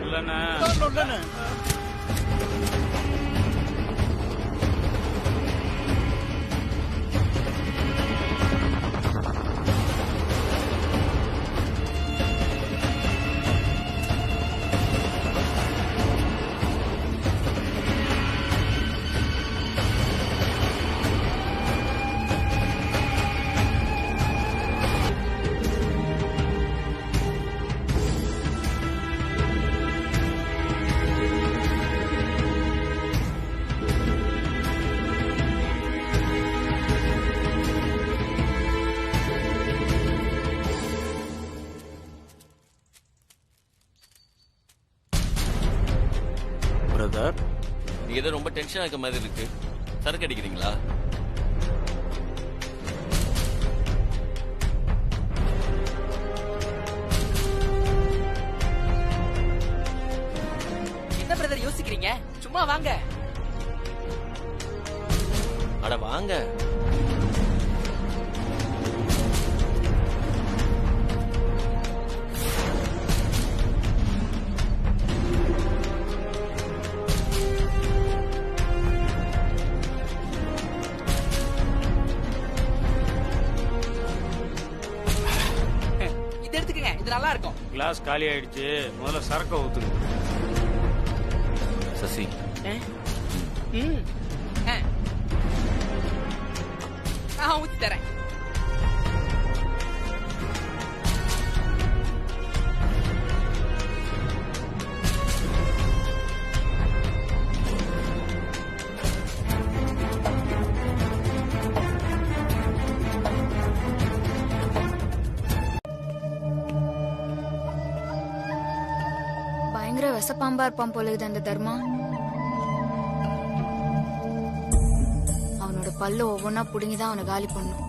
இல்லண்ணே பிரதர், நீங்க ஏதோ ரொம்ப டென்ஷனா இருக்க மாதிரி இருக்கு. சரக்கு அடிக்கிறீங்களா? என்ன பிரதர் யோசிக்கிறீங்க? சும்மா வாங்க. அட வாங்க. நல்லா இருக்கும். கிளாஸ் காலி ஆயிடுச்சு. முதல்ல சரக்க ஊத்துங்க. சசி, ஊத்தி தரேன். விசப்பாம்பா இருப்பான் போல இது அந்த தர்மா. அவனோட பல்ல ஒவ்வொன்னா புடுங்கிதான் அவனை காலி பண்ணும்.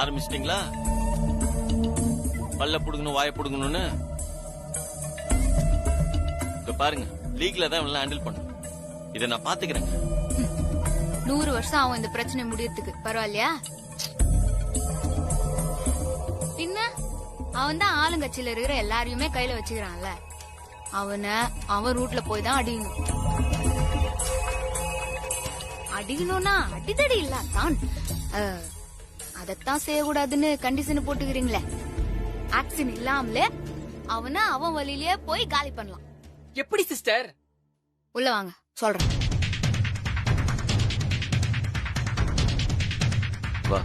ஆரம்பிச்சிட்டீங்களா? பல்ல புடுங்கணும், வாய புடுங்கணும்னு. இப்ப பாருங்க, லீக்ல தான் இவனை ஹேண்டில் பண்ணும். இதை நான் பாத்துக்கிறேன். 100 வருஷம் அவன் இந்த பிரச்சனை முடியறதுக்கு. பரவாயில்லையா? பின்ன அவன் தான் ஆளுங்கட்சியில இருக்கிற எல்லாரையுமே கையில வச்சுக்கிறான்ல. அவனை அவன் ரூட்ல போய் தான் அடிக்கணும். அடிக்கணும்னா அடிதடி இல்ல தான். அதத்தான் செய்யக்கூடாதுன்னு கண்டிஷன் போட்டுக்கிறீங்களே. ஆக்சன் இல்லாமலே அவனை அவன் வழியிலேயே போய் காலி பண்ணலாம். எப்படி சிஸ்டர்? உள்ள வாங்க சொல்றேன். வா.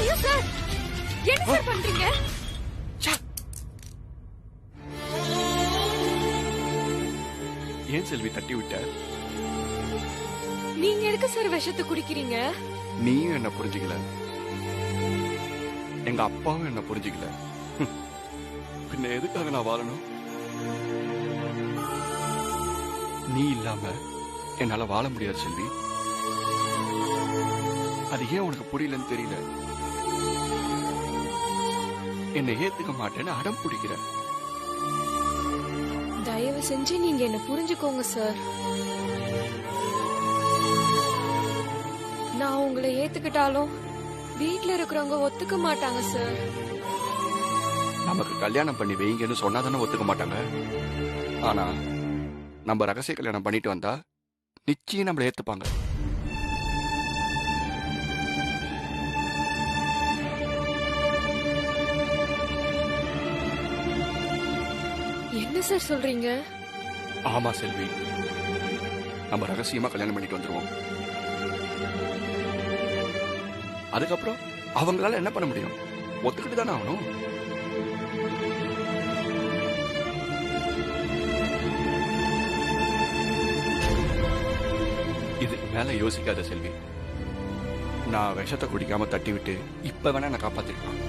ஐயோ சார், என்ன சார் பண்றீங்க? ஏன் செல்வி தட்டி விட்ட? நீங்க எதுக்கு சார் விஷத்தை குடிக்கிறீங்க? நீயும் என்ன புரிஞ்சுக்கல, எங்க அப்பாவும் என்ன புரிஞ்சுக்கல. பின்ன எதுக்காக நான் வாழணும்? நீ இல்லாம என்னால வாழ முடியாது செல்வி. அது ஏன் உனக்கு புரியலன்னு தெரியல. என்னை ஏத்துக்க மாட்டேன்னு அடம் பிடிக்கிற. தயவு செஞ்சு நீங்க என்ன புரிஞ்சுக்கோங்க சார். நான் உங்களை ஏத்துக்கிட்டாலும் வீட்டுல இருக்கிறவங்க ஒத்துக்க மாட்டாங்க சார். நமக்கு கல்யாணம் பண்ணி வைங்கன்னு சொன்னா தானே ஒத்துக்க மாட்டாங்க. ஆனா நம்ம ரகசிய கல்யாணம் பண்ணிட்டு வந்தா நிச்சயம் நம்மளை ஏத்துப்பாங்க. என்ன சார் சொல்றீங்க? ஆமா செல்வி, நம்ம ரகசியமா கல்யாணம் பண்ணிட்டு வந்துருவோம். அதுக்கப்புறம் அவங்களால என்ன பண்ண முடியும்? ஒத்துக்கிட்டு தானே ஆகணும். இதுக்கு மேல யோசிக்காத செல்வி. நான் விஷத்தை குடிக்காம தட்டி விட்டு இப்ப வேணா நான் காப்பாத்திருக்கேன்.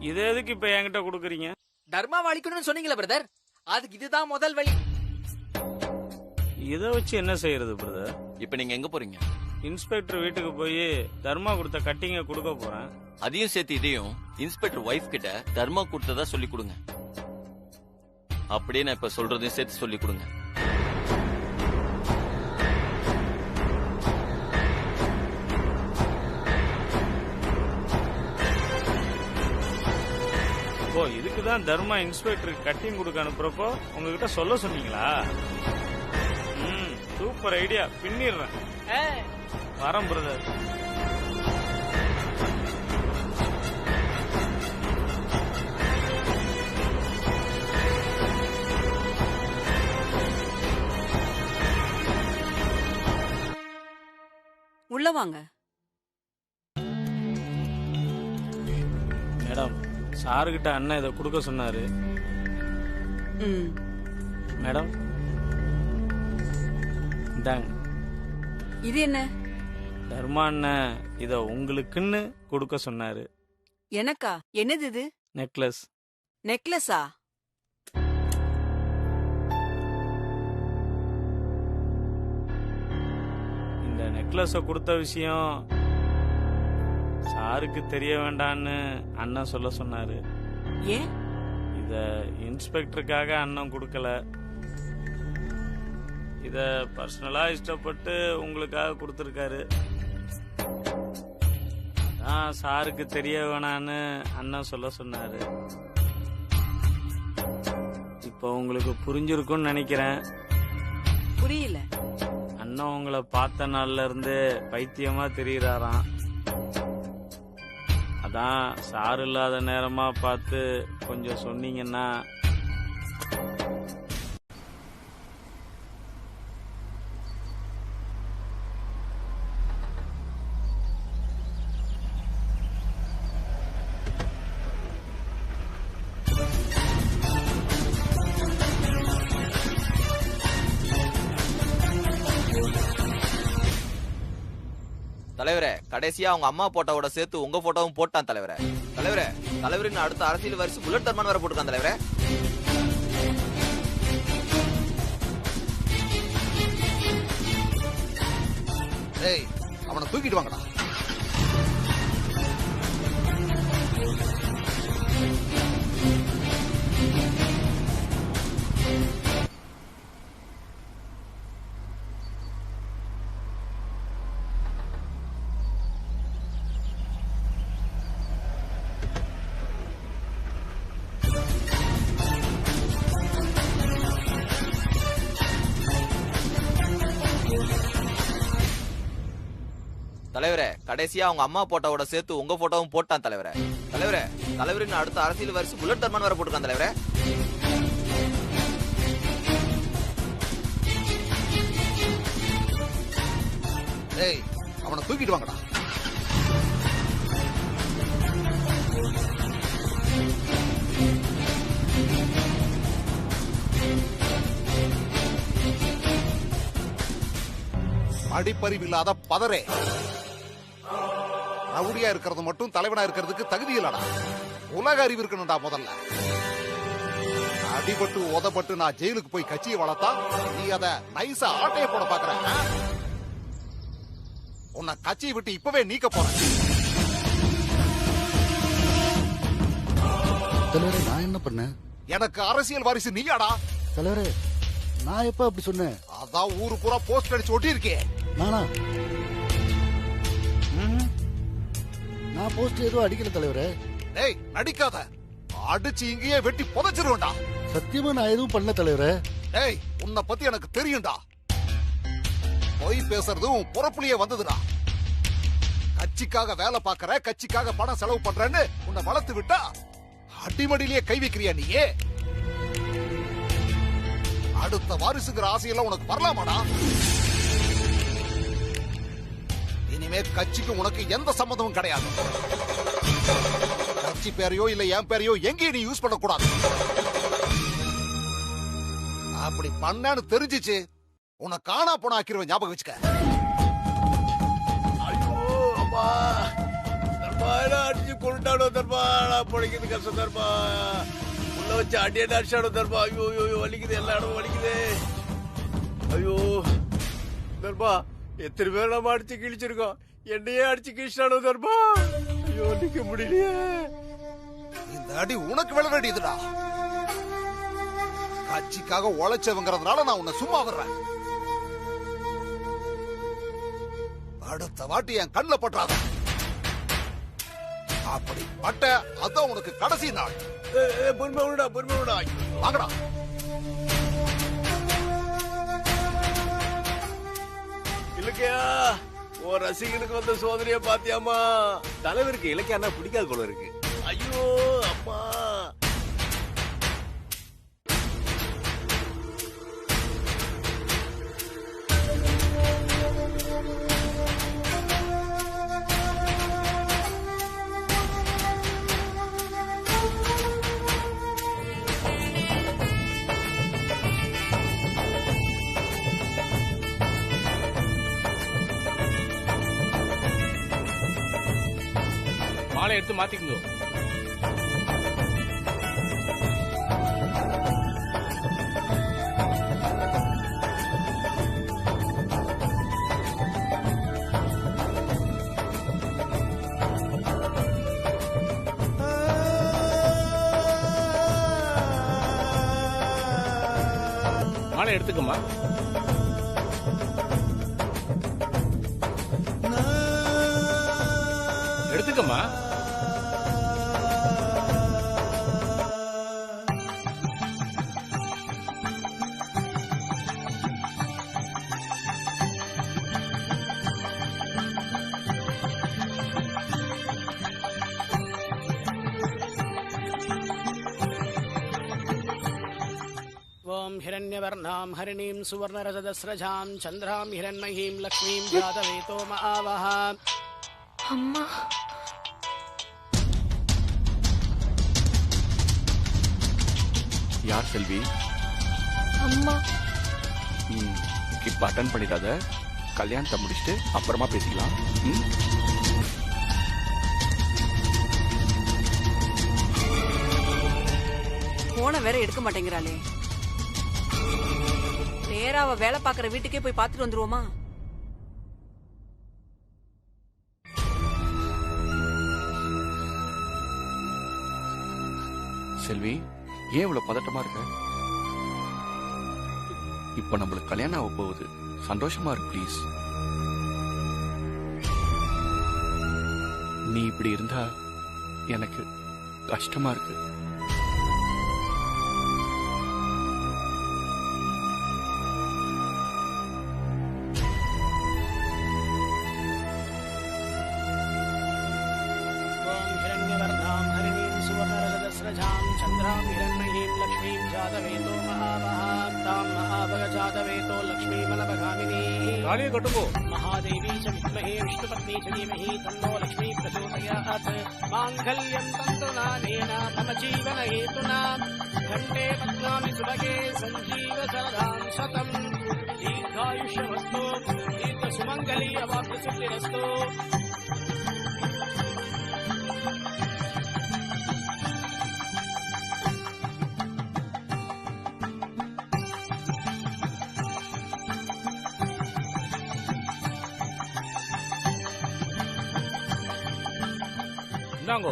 இது எதுக்கு இப்ப என்கிட்ட கொடுக்குறீங்க? தர்மா வலிக்கணும்னு சொன்னீங்களா பிரதர்? அதுக்கு இதுதான் முதல் வழி. இத வச்சு என்ன செய்யறது பிரதர்? இப்ப நீங்க எங்க போறீங்க? இன்ஸ்பெக்டர் வீட்டுக்கு போய் தர்மா கொடுத்த கட்டிங்க கொடுக்க போறேன். அதையும் சேர்த்து இதையும் இன்ஸ்பெக்டர் வைஃப் கிட்ட தர்மா கொடுத்ததா சொல்லி கொடுங்க. அப்படியே நான் இப்ப சொல்றதையும் சேர்த்து சொல்லி கொடுங்க. ஓ, இதுக்குதான் தர்மா இன்ஸ்பெக்டருக்கு கட்டிங் கொடுக்க அனுப்புறப்போ உங்ககிட்ட சொல்ல சொன்னீங்களா? சூப்பர் ஐடியா, பின்னிடுறேன். வரேன் பிரதர். உள்ள வாங்க. மேடம், சாருகிட்ட அண்ணன் இதை கொடுக்க சொன்னாரு. மேடம் இந்தாங்க. இது என்ன? தர்மா அண்ணன் இத உங்களுக்குன்னு கொடுக்க சொன்னாரு. எனக்கா? என்னது இது? நெக்லஸ். நெக்லஸா? இந்த நெக்லஸ கொடுத்த விஷயம் சாருக்கு தெரிய வேண்டான்னு அண்ணன் சொல்ல சொன்னாரு. ஏன்? இத இன்ஸ்பெக்டருக்காக அண்ணன் கொடுக்கல. இத பர்சனலா இஷ்டப்பட்டு உங்களுக்காக கொடுத்திருக்காரு. அதான் சாருக்கு தெரிய வேணான்னு அண்ணன் சொல்ல சொன்னாரு. இப்ப உங்களுக்கு புரிஞ்சிருக்கும்னு நினைக்கிறேன். புரியல. அண்ணன் உங்களை பார்த்த நாள்ல இருந்து பைத்தியமா தெரியுறாராம். அதான் சார் இல்லாத நேரமா பார்த்து கொஞ்சம் சொன்னீங்கன்னா. தலைவரே, கடைசியா அவங்க அம்மா போட்டோவோட சேர்த்து உங்க போட்டோவும் போட்டான் தலைவரே. தலைவரே, தலைவரின் அடுத்த அரசியல் வாரிசு புல்லட் தர்மான் வேற போட்டுருக்கான் தலைவரே. ஏய், அவனை தூக்கிட்டு வாங்கடா. தலைவரே, கடைசியா அவங்க அம்மா போட்டோவோட சேர்த்து உங்க போட்டோவும் போட்டான் தலைவரே. தலைவரே, தலைவரின் அடுத்த அரசியல் வாரிசு புல்லட் தர்மான் வேற போட்டுருக்கான் தலைவரே. ஏய், அவனை தூக்கிட்டு வாங்கடா. அடிப்பறிவு இல்லாத பதரே. ரவுடியா இருக்கிறது மட்டும் தலைவனா இருக்கிறதுக்கு தகுதி இல்லடா. உலக அறிவு இருக்கணும்டா. முதல்ல அடிபட்டு உதப்பட்டு நான் ஜெயிலுக்கு போய் கட்சியை வளர்த்தா நீ அத நைசா ஆட்டைய போட பாக்குற. உன்னை கட்சியை விட்டு இப்பவே நீக்க போற. தலைவரே, நான் என்ன பண்ணேன்? எனக்கு அரசியல் வாரிசு நீயாடா. தலைவரே, நான் எப்ப அப்படி சொன்னேன்? அதான் ஊரு பூரா போஸ்ட் அடிச்சு ஒட்டி இருக்கே. நானா? நான் போஸ்ட் எதுவும் அடிக்கல தலைவரே. டேய், நடிக்காத. அடிச்சு இங்கேயே வெட்டி புதைச்சிருவேன்டா. சத்தியமா நான் எதுவும் பண்ணல தலைவரே. டேய், உன்னை பத்தி எனக்கு தெரியும்டா. போய் பேசுறது உன் பொறப்புலயே வந்ததுடா. கட்சிக்காக வேலை பாக்குற, கட்சிக்காக பணம் செலவு பண்றேன்னு உன்னை வளர்த்து விட்டா அடிமடியிலேயே கை வைக்கிறியா நீயே? அடுத்த வாரிசுங்கிற ஆசையெல்லாம் உனக்கு வரலாமாடா? இனிமே கட்சிக்கு உனக்கு எந்த சம்பந்தமும் கிடையாது. கட்சி பேரையோ இல்ல என் பேரையோ எங்கேயும் நீ யூஸ் பண்ணக்கூடாது. அப்படி பண்ணான்னு தெரிஞ்சிச்சு உன்னை காணா போன ஆக்கிருவேன், ஞாபகம் வச்சுக்க. ஐயோ அம்மா, தர்மா அடிச்சு கொண்டுட்டானோ தர்மா, நான் பிடிக்கிறது கஷ்டம் தர்மா. உள்ள வச்சு அடியே அடிச்சானோ தர்மா. ஐயோ ஐயோ வலிக்குது, எல்லா இடமும் வலிக்குது. ஐயோ தர்மா, எத்தனை பேர் நம்ம அடிச்சு கிழிச்சிருக்கோம், என்னையே அடிச்சு கிழிச்சானோ தர்மா. ஐயோ நிக்க முடியலையே. இந்த அடி உனக்கு விழ வேண்டியதுடா. கட்சிக்காக உழைச்சவங்கிறதுனால நான் உன்னை சும்மா விடுறேன். அடுத்த வாட்டி என் கண்ணுல பற்றாத. அப்படி பட்ட அதான் உனக்கு கடைசி நாள். பொறுமை விடா, பொறுமை விடா. வாங்கடா. இலக்கியா, ஓ ரசிகனுக்கு வந்த சோதனைய பாத்தியாமா? தலைவருக்கு இலக்கியா பிடிக்காது போல இருக்கு. ஐயோ அம்மா. மாலை எடுத்து மாத்திக்கோ. மாலை எடுத்துக்கம்மா. எடுத்துக்கம்மா. ஓம் ஹிரண்யவர்ணாம் ஹரிணீம் சுவர்ணரஜதஸ்ரஜாம் சந்திராம் ஹிரண்மயீம் லக்ஷ்மீம் ஜாதவேதோ மஆவஹ. அம்மா, யார் செல்வி? அம்மா. இப்ப அட்டன் பண்ணிடாத, கல்யாணத்தை முடிச்சுட்டு அப்புறமா பேசிக்கலாம். போன வேற எடுக்க மாட்டேங்கிறாளே. நேரா அவ வேலை பாக்குற வீட்டுக்கே போய் பாத்துட்டு வந்துருவோமா? செல்வி, ஏன் இவ்வளவு பதட்டமா இருக்க? இப்ப நம்மளுக்கு கல்யாணம் ஆக போகுது, சந்தோஷமா இருக்கு ப்ளீஸ். நீ இப்படி இருந்தா எனக்கு கஷ்டமா இருக்கு. चंद्रां हिरण्मयीं लक्ष्मीं जातवेतो महावहां तां महाभग जातवेतो लक्ष्मीमलभगामिनी कालिये कटुको महादेवी च विद्महे विष्णुपत्नी च धीमहि तन्नो लक्ष्मी प्रचोदयात् माङ्गल्यं तन्तुनानेन मम जीवनहेतुना घण्टे पद्मामि सुभगे सञ्जीव शरदां शतम् दीर्घायुष्यमस्तु दीर्घसुमङ्गली अवाप्तसिद्धिरस्तु. இந்தாங்கோ.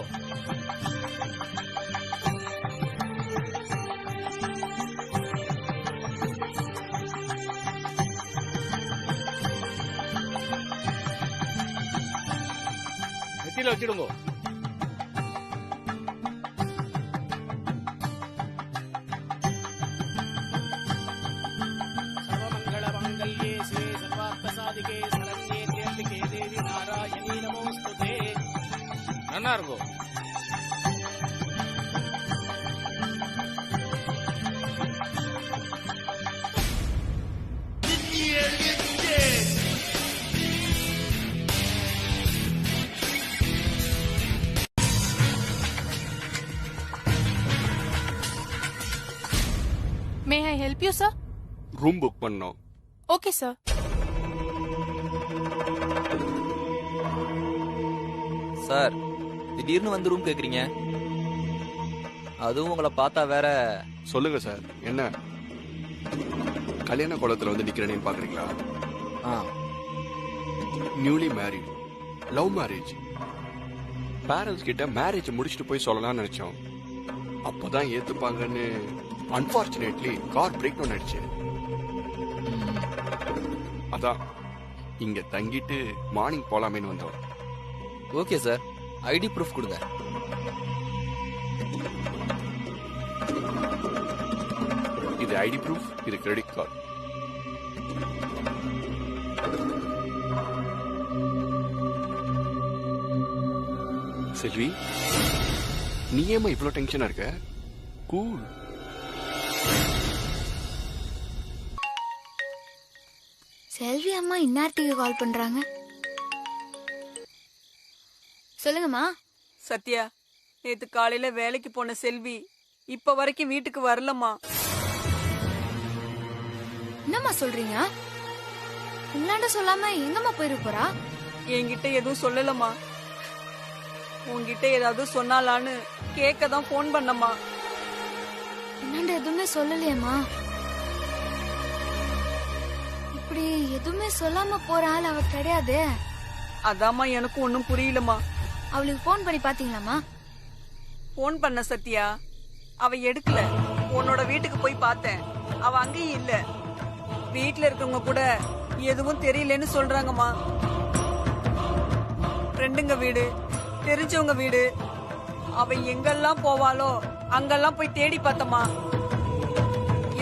நெத்தியில வச்சிடுங்கோ. सर्वमङ्गलमङ्गल्ये श्री सर्वार्थसाधिके ஒன்னா இருக்கும். May I help you, sir? Room book பண்ணோம். Okay, sir. சார் திடீர்னு வந்து ரூம் கேக்குறீங்க, அதுவும் உங்களை பார்த்தா வேற. சொல்லுங்க சார், என்ன கல்யாண கோலத்துல வந்து நிக்கிறேன்னு பாக்குறீங்களா? Newly married, love marriage. Parents கிட்ட மேரேஜ் முடிச்சுட்டு போய் சொல்லலாம்னு நினைச்சோம். அப்பதான் ஏத்துப்பாங்கன்னு அன்பார்ச்சுனேட்லி கார் பிரேக் டவுன் ஆயிடுச்சு. அதான் இங்க தங்கிட்டு மார்னிங் போலாமேன்னு வந்தோம். ஓகே சார், ஐடி ப்ரூஃப் கொடுங்க. இது ஐடி ப்ரூஃப், இது கிரெடிட் கார்டு. செல்வி, நீ ஏமா இவ்வளவு டென்ஷனா இருக்க? கூல். செல்வி அம்மா இந்நேரத்துக்கு கால் பண்றாங்க. சொல்லுங்கம்மா. சத்யா, நேத்து காலையில வேலைக்கு போன செல்வி இப்ப வரைக்கும் வீட்டுக்கு வரலம்மா. என்னம்மா சொல்றீங்க? உங்களாண்ட சொல்லாம எங்கம்மா போயிரு போறா? என்கிட்ட எதுவும் சொல்லலம்மா. உன்கிட்ட ஏதாவது சொன்னாலான்னு கேட்க தான் போன் பண்ணம்மா. என்னாண்ட எதுவுமே சொல்லலையேம்மா. இப்படி எதுவுமே சொல்லாம போற ஆள் அவ கிடையாது. அதாம்மா எனக்கும் ஒன்னும் புரியலம்மா. அவளுக்கு போன் பண்ணி பாத்தீங்களாமா? போன் பண்ண சத்யா, அவ எடுக்கல. உன்னோட வீட்டுக்கு போய் பார்த்தேன், அவ அங்கேயும் இல்ல. வீட்டுல இருக்கவங்க கூட எதுவும் தெரியலன்னு சொல்றாங்கம்மா. ஃப்ரெண்டுங்க வீடு, தெரிஞ்சவங்க வீடு, அவ எங்கெல்லாம் போவாளோ அங்கெல்லாம் போய் தேடி பார்த்தம்மா.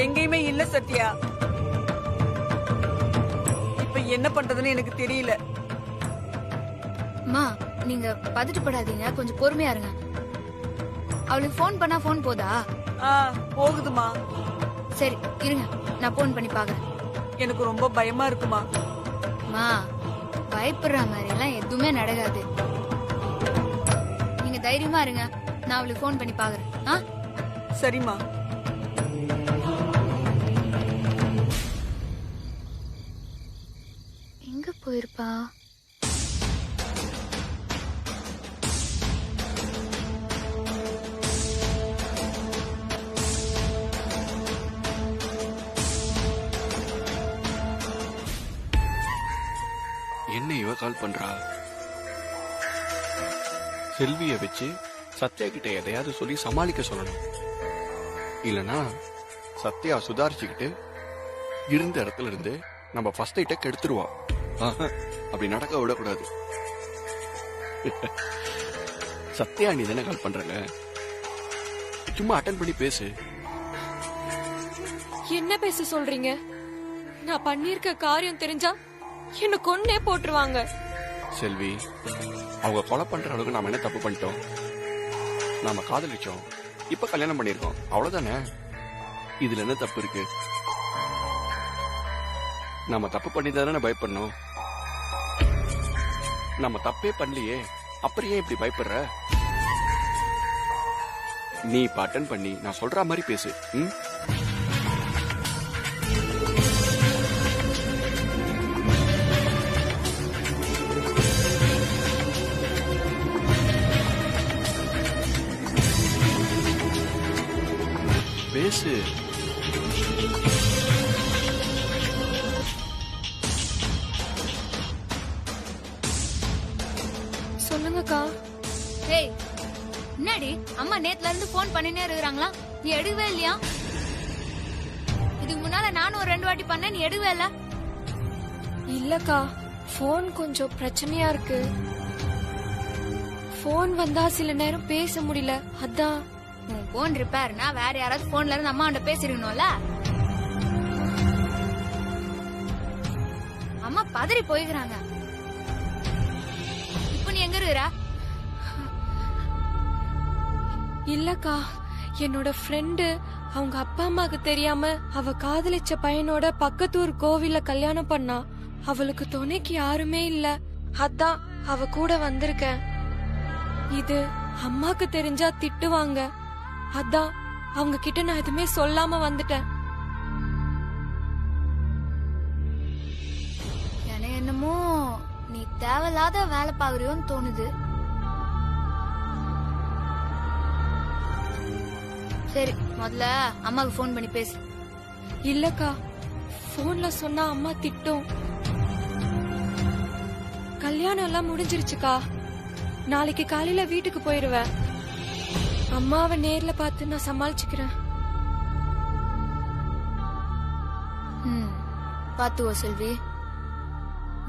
எங்கேயுமே இல்ல சத்யா. இப்ப என்ன பண்றதுன்னு எனக்கு தெரியல. அம்மா, நீங்க பதட்டப்படாதீங்க, கொஞ்சம் பொறுமையா இருங்க. அவளுக்கு போன் பண்ணா போன் போதா? போகுதுமா. சரி இருங்க, நான் போன் பண்ணி பாக்குறேன். எனக்கு ரொம்ப பயமா இருக்குமா. மா, பயப்படுற மாதிரி எல்லாம் எதுவுமே நடக்காது. நீங்க தைரியமா இருங்க, நான் அவளுக்கு போன் பண்ணி பாக்குறேன். சரிம்மா. எங்க போயிருப்பா? என்ன இவ கால் பண்றா? செல்விய வச்சு சத்யா கிட்ட எதையாவது சொல்லி சமாளிக்க சொல்லணும். இல்லனா சத்யா சுதாரிச்சுக்கிட்டு இருந்த இடத்துல இருந்து நம்ம ஃபர்ஸ்ட் நைட்டை கெடுத்துருவா. அப்படி நடக்க விடக்கூடாது. சத்யா, நீ தானே கால் பண்றல, சும்மா அட்டன் பண்ணி பேசு. என்ன பேச சொல்றீங்க? நான் பண்ணிருக்க காரியம் தெரிஞ்சா என்ன கொன்னே போட்டுருவாங்க. செல்வி, அவங்க கொலை பண்ற அளவுக்கு நாம என்ன தப்பு பண்ணிட்டோம்? நாம காதலிச்சோம், இப்ப கல்யாணம் பண்ணிருக்கோம், அவ்வளவுதானே. இதுல என்ன தப்பு இருக்கு? நம்ம தப்பு பண்ணி தானே பயப்படணும். நம்ம தப்பே பண்ணலையே, அப்புறம் ஏன் இப்படி பயப்படுற? நீ இப்ப அட்டன் பண்ணி நான் சொல்ற மாதிரி பேசு. பேசு. சொல்லுங்கக்கா. ஏய், என்னடி அம்மா நேத்துல இருந்து போன் பண்ணினே இருக்கிறாங்களா? நீ எடுக்கவே இல்லையா? இதுக்கு முன்னால நானும் ஒரு 2 வாட்டி பண்ணேன், நீ எடுக்கவே இல்ல. இல்லக்கா, போன் கொஞ்சம் பிரச்சனையா இருக்கு. போன் வந்தா சில நேரம் பேச முடியல, அதான். உன் போன் ரிப்பேர்னா வேற யாராவது போன்ல இருந்து அம்மா கிட்ட பேசிருக்கணும்ல. அம்மா பதறி போய்க்கிறாங்க. இப்ப நீ எங்க இருக்கிற? இல்லக்கா, என்னோட ஃப்ரெண்டு அவங்க அப்பா அம்மாக்கு தெரியாம அவ காதலிச்ச பையனோட பக்கத்தூர் கோவில்ல கல்யாணம் பண்ணா. அவளுக்கு துணைக்கு யாருமே இல்ல. அதான் அவ கூட வந்திருக்கேன். இது அம்மாக்கு தெரிஞ்சா திட்டுவாங்க. அதான் அவங்க கிட்ட நான் எதுவுமே சொல்லாம வந்துட்டேன். என்னமோ நீ தேவையில்லாத வேலை பாக்குறியோன்னு தோணுது. சரி, முதல்ல அம்மாவுக்கு ஃபோன் பண்ணி பேசு. இல்லக்கா, போன்ல சொன்னா அம்மா திட்டும். கல்யாணம் எல்லாம் முடிஞ்சிருச்சுக்கா. நாளைக்கு காலையில வீட்டுக்கு போயிருவேன். அம்மாவை நேர்ல பார்த்து நான் சமாளிச்சுக்கிறேன். பாத்துவோ செல்வி,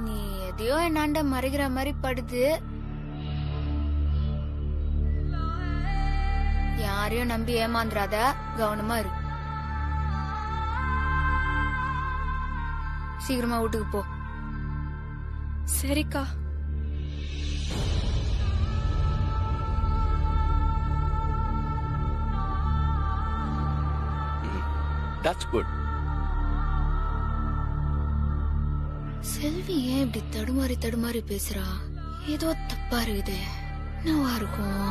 நீ எதையோ என்னாண்ட மறைக்கிற மாதிரி படுது. யாரையும் நம்பி ஏமாந்துராத, கவனமா இரு. சீக்கிரமா வீட்டுக்கு போ. சரிக்கா. That's good. செல்வி ஏன் இப்படி தடுமாறி பேசுறா? ஏதோ தப்பா இருக்குது. என்னவா இருக்கும்?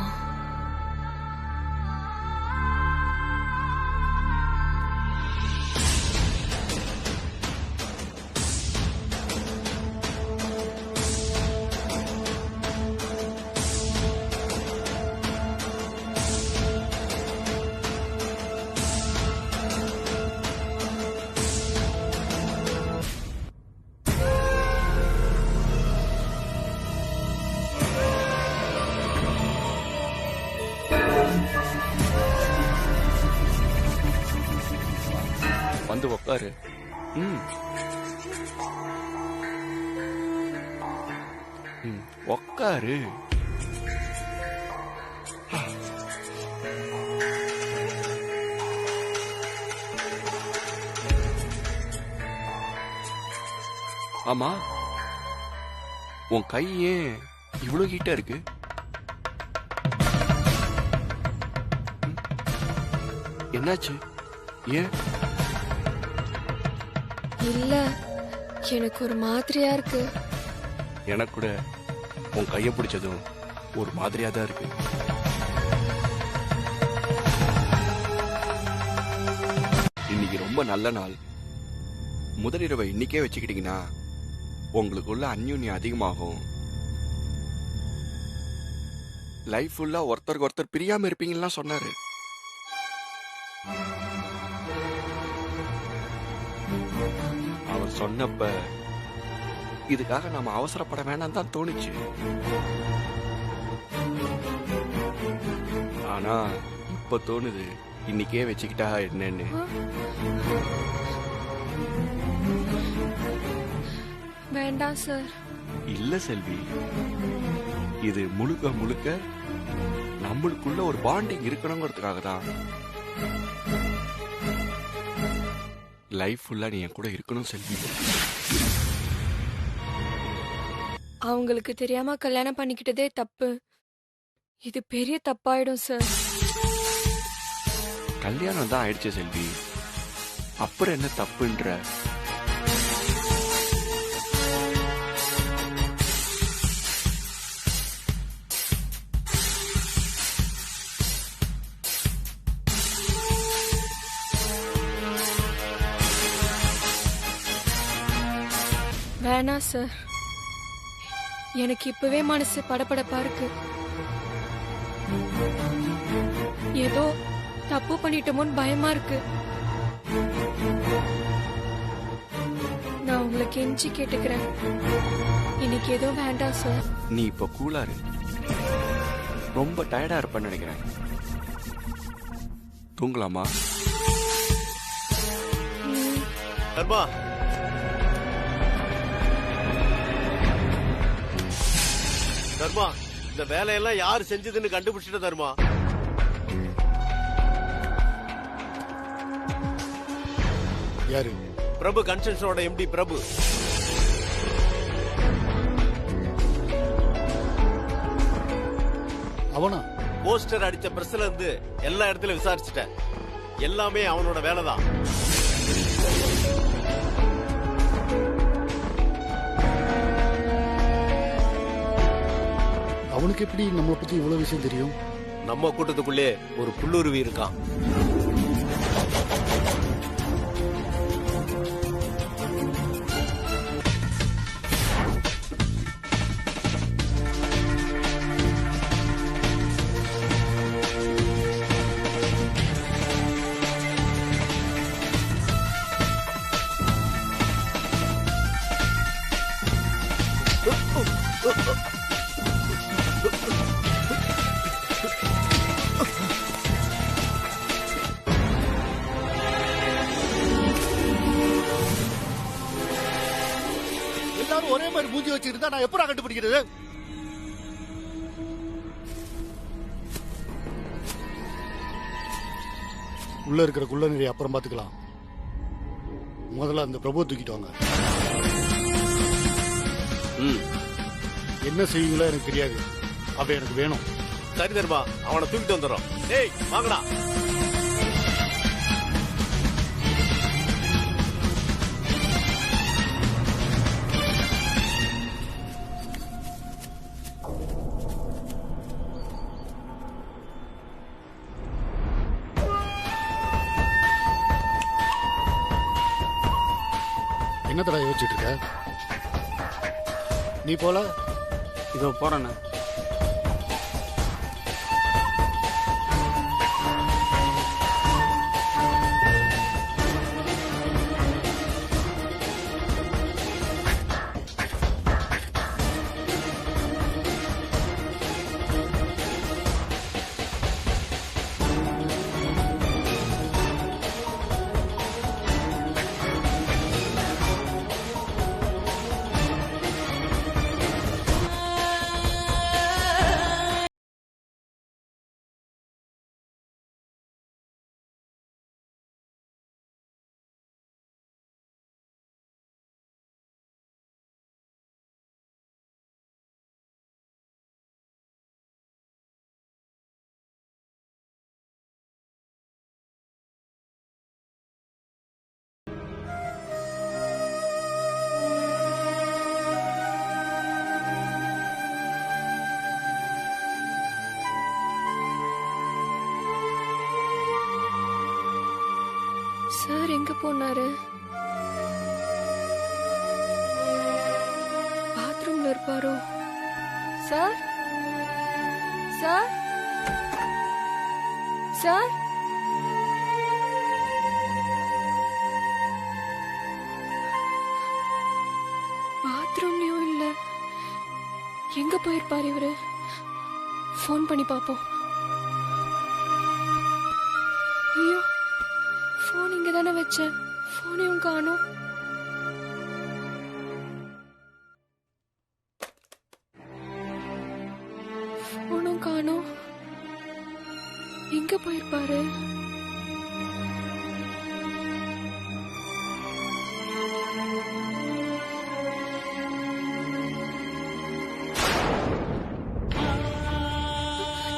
வந்து உட்காரு. உட்காரு. ஆமா, உன் கை ஏன் இவ்வளவு ஹீட்டா இருக்கு? என்னாச்சு? ஏன்? இல்ல, எனக்கு ஒரு மாதிரியா இருக்கு. எனக்கு கூட உன் கைய பிடிச்சதும் ஒரு மாதிரியா தான் இருக்கு. இன்னைக்கு ரொம்ப நல்ல நாள். முதலிரவை இன்னைக்கே வச்சுக்கிட்டீங்கன்னா உங்களுக்குள்ள அந்யோன்யம் அதிகமாகும். லைஃப் ஃபுல்லா ஒருத்தருக்கு ஒருத்தர் பிரியாம இருப்பீங்கன்னா சொன்னாரு. அவர் சொன்னப்ப இதுக்காக நாம அவசரப்பட வேணாம் தான் தோணுச்சு. ஆனா இப்ப தோணுது இன்னைக்கே வச்சுக்கிட்டா என்னன்னு. வேண்டாம் சார். இல்ல செல்வி, இது முழுக்க முழுக்க நம்மளுக்குள்ள ஒரு பாண்டிங் இருக்கணுங்கிறதுக்காக தான். லைஃப் ஃபுல்லா நீ என் கூட இருக்கணும் செல்வி. அவங்களுக்கு தெரியாம கல்யாணம் பண்ணிக்கிட்டதே தப்பு. இது பெரிய தப்பாயிடும் சார். கல்யாணம் தான் ஆயிடுச்சு செல்வி, அப்புறம் என்ன தப்புன்ற? வேணாம் சார், எனக்கு இப்பவே மனசு படபடப்பா இருக்கு. ஏதோ தப்பு பண்ணிட்டோமோன்னு பயமா இருக்கு. நான் உங்களை கெஞ்சி கேட்டுக்கிறேன், இன்னைக்கு ஏதோ வேண்டாம் சார். நீ இப்ப கூலா இரு. ரொம்ப டயர்டா இருப்பேன்னு நினைக்கிறேன். தூங்கலாமா? தர்மா, தர்மா, இந்த வேலையெல்லாம் யாரு செஞ்சதுன்னு கண்டுபிடிச்சிட்ட தர்மா. யாரு? பிரபு கன்ஸ்ட்ரக்ஷனோட எம்டி பிரபு. அவனா? போஸ்டர் அடிச்ச பிரஸ்ல இருந்து எல்லா இடத்துலயும் விசாரிச்சுட்டேன். எல்லாமே அவனோட வேலைதான். அவனுக்கு எப்படி நம்மளை பத்தி இவ்வளவு விஷயம் தெரியும்? நம்ம கூட்டத்துக்குள்ளே ஒரு புல்லுருவி இருக்கான். எல்லாரும் ஒரே மாதிரி மூஞ்சி வச்சிருந்தா நான் எப்படா கண்டுபிடிக்கிறது? உள்ள இருக்கிற குள்ள நிறைய அப்புறம் பாத்துக்கலாம். முதல்ல அந்த பிரபு தூக்கிட்டு வாங்க. என்ன செய்வீங்களோ எனக்கு தெரியாது. அவ எனக்கு வேணும். சரி தர்மா, அவனை தூக்கிட்டு வந்துடுறோம். டேய் வாங்கடா. என்னத்தடா யோசிச்சுட்டு இருக்க? நீ போல இதோ போறேண்ணே. சார் எங்க போனாரு? பாத்ரூம்ல இருப்பாரோ? சார் சார் சார் பாத்ரூம்லயும் இல்ல. எங்க போயிருப்பாரு இவரு? போன் பண்ணி பாப்போம். ஐயோ, போன் இங்க தானே வச்சேன். போனையும் காணோம். போனும் காணோம். எங்க போயிருப்பாரு?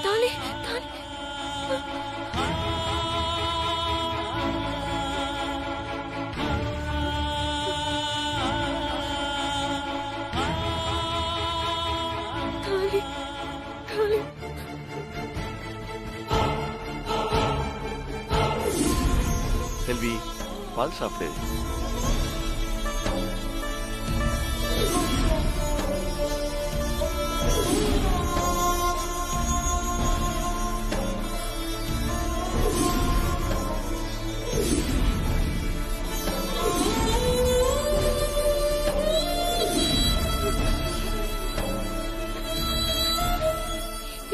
தாலி தாலி தாலி தாலி செல்வி, பால் சாப்பிடு.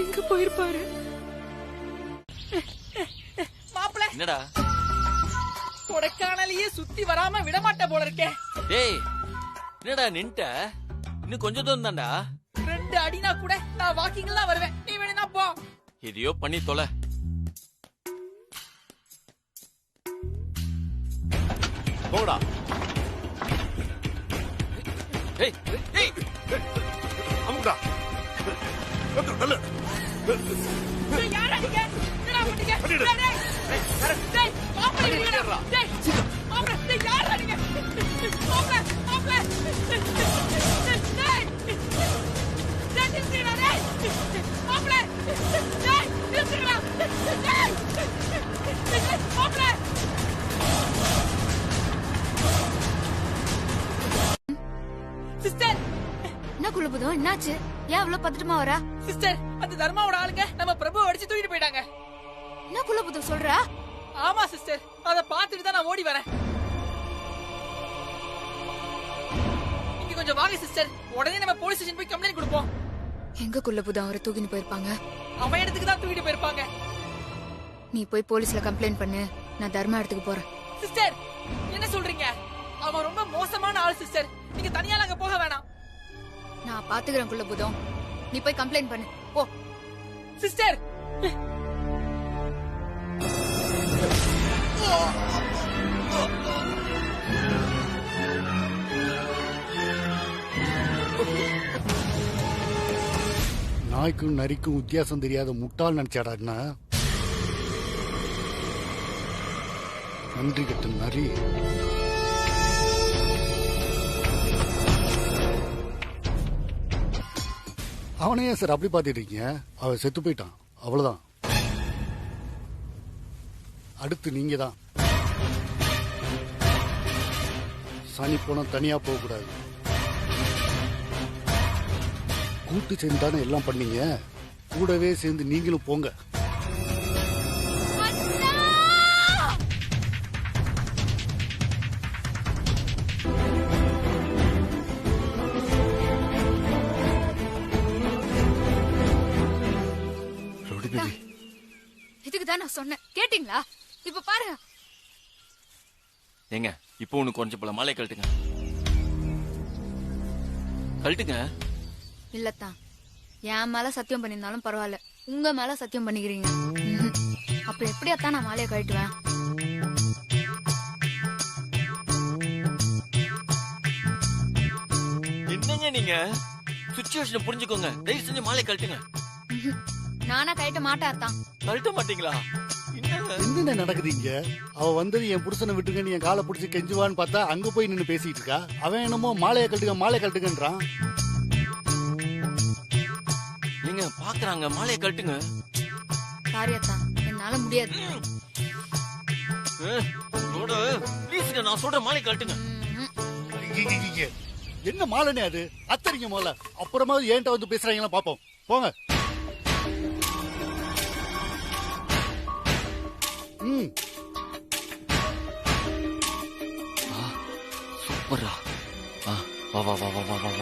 எங்க போயிருப்பாரு? மாப்பிள என்னடா கொடைக்கானலையே சுத்தி வராம விடமாட்ட போல இருக்கே. டேய், என்னடா நின்ட்ட? இன்னும் கொஞ்சம் தூரம் தான்டா. 2 அடினா கூட நான் வாக்கிங் தான் வருவேன். நீ வேணா போ. எதையோ பண்ணி தொலை. போடா. ஏய் ஏய் அமுக்குடா. நல்ல டேய், யாரா நீங்க? என்னடா பண்ணீங்க? டேய், டேய், மாப்பிள்ளை விடுங்கடா. டேய், மாப்பிள்ளை, டேய், யாரா நீங்க? மாப்பிள்ளை, மாப்பிள்ளை. டேய், டேய், நிறுத்துங்கடா, டேய். மாப்பிள்ளை, டேய், நிறுத்துங்கடா. டேய், மாப்பிள்ளை. சிஸ்டர், என்ன குலபுதம், என்னாச்சு? ஏன் அவ்வளவு பதட்டமா வரா? சிஸ்டர், அந்த தர்மாவோட ஆளுங்க நம்ம பிரபுவை அடிச்சு தூக்கிட்டு போயிட்டாங்க. என்ன குலபுதம் சொல்றா? ஆமா சிஸ்டர், அத பாத்துட்டு தான் நான் ஓடி வரேன். நீங்க கொஞ்சம் வாங்க சிஸ்டர், உடனே நம்ம போலீஸ் ஸ்டேஷன் போய் கம்ப்ளைண்ட் கொடுப்போம். எங்க குலபுதம் அவரை தூக்கிட்டு போயிருப்பாங்க? அவன் இடத்துக்கு தான் தூக்கிட்டு போயிருப்பாங்க. நீ போய் போலீஸ்ல கம்ப்ளைண்ட் பண்ணு, நான் தர்மா இடத்துக்கு போறேன். சிஸ்டர், என்ன சொல்றீங்க? அவன் ரொம்ப மோசமான ஆள் சிஸ்டர், நீங்க தனியால அங்க போக வேணாம். நான் பாத்துக்கிறேன் குலபுதம், நீ போய் கம்ப்ளைண்ட் பண்ணு போ. சிஸ்டர், நாய்க்கும் நரிக்கும் வித்தியாசம் தெரியாத முட்டாள் நினைச்சாடான்னா நன்றி கட்ட நரி. அவனையே சார் அப்படி பாத்துட்டு இருக்கீங்க? அவன் செத்து போயிட்டான், அவ்வளவுதான். அடுத்து நீங்க தான். சனி போன தனியா போக கூடாது. கூட்டு சேர்ந்து தானே எல்லாம் பண்ணீங்க, கூடவே சேர்ந்து நீங்களும் போங்க. இதுக்கு தான் நான் சொன்னேன், கேட்டீங்களா? இப்ப பாருங்க. ஏங்க, இப்போ உனக்கு கொஞ்சம் போல மாலை கழட்டுங்க. கழட்டுங்க. இல்லத்தான், என் மேல சத்தியம் பண்ணிருந்தாலும் பரவாயில்ல, உங்க மேல சத்தியம் பண்ணிக்கிறீங்க. அப்ப எப்படியாத்தான் நான் மாலையை கழட்டுவேன்? என்னங்க நீங்க? சிச்சுவேஷன் புரிஞ்சுக்கோங்க, தயவு செஞ்சு மாலை கழட்டுங்க. நானா கழட்ட மாட்டாத்தான். கழட்ட மாட்டீங்களா? என்ன நடக்குது இங்க? அவ வந்தது என் புருஷனை விட்டுருங்கன்னு என் காலை பிடிச்சி கெஞ்சுவான்னு பார்த்தா அங்க போய் நின்னு பேசிட்டு இருக்கா. அவன் என்னமோ மாலையை கழட்டுங்க மாலை கழட்டுங்கன்றான். நீங்க பாக்குறாங்க, மாலையை கழட்டுங்க. சாரியத்தான், என்னால முடியாது. ப்ளீஸ்ங்க, நான் சொல்ற மாலை கழட்டுங்க. என்ன மாலைனே அது? அத்தரிங்க முதல்ல, அப்புறமா ஏன்ட்ட வந்து பேசுறாங்களா பாப்போம். போங்க. சூப்பரா. வா வா வா வா வா வா.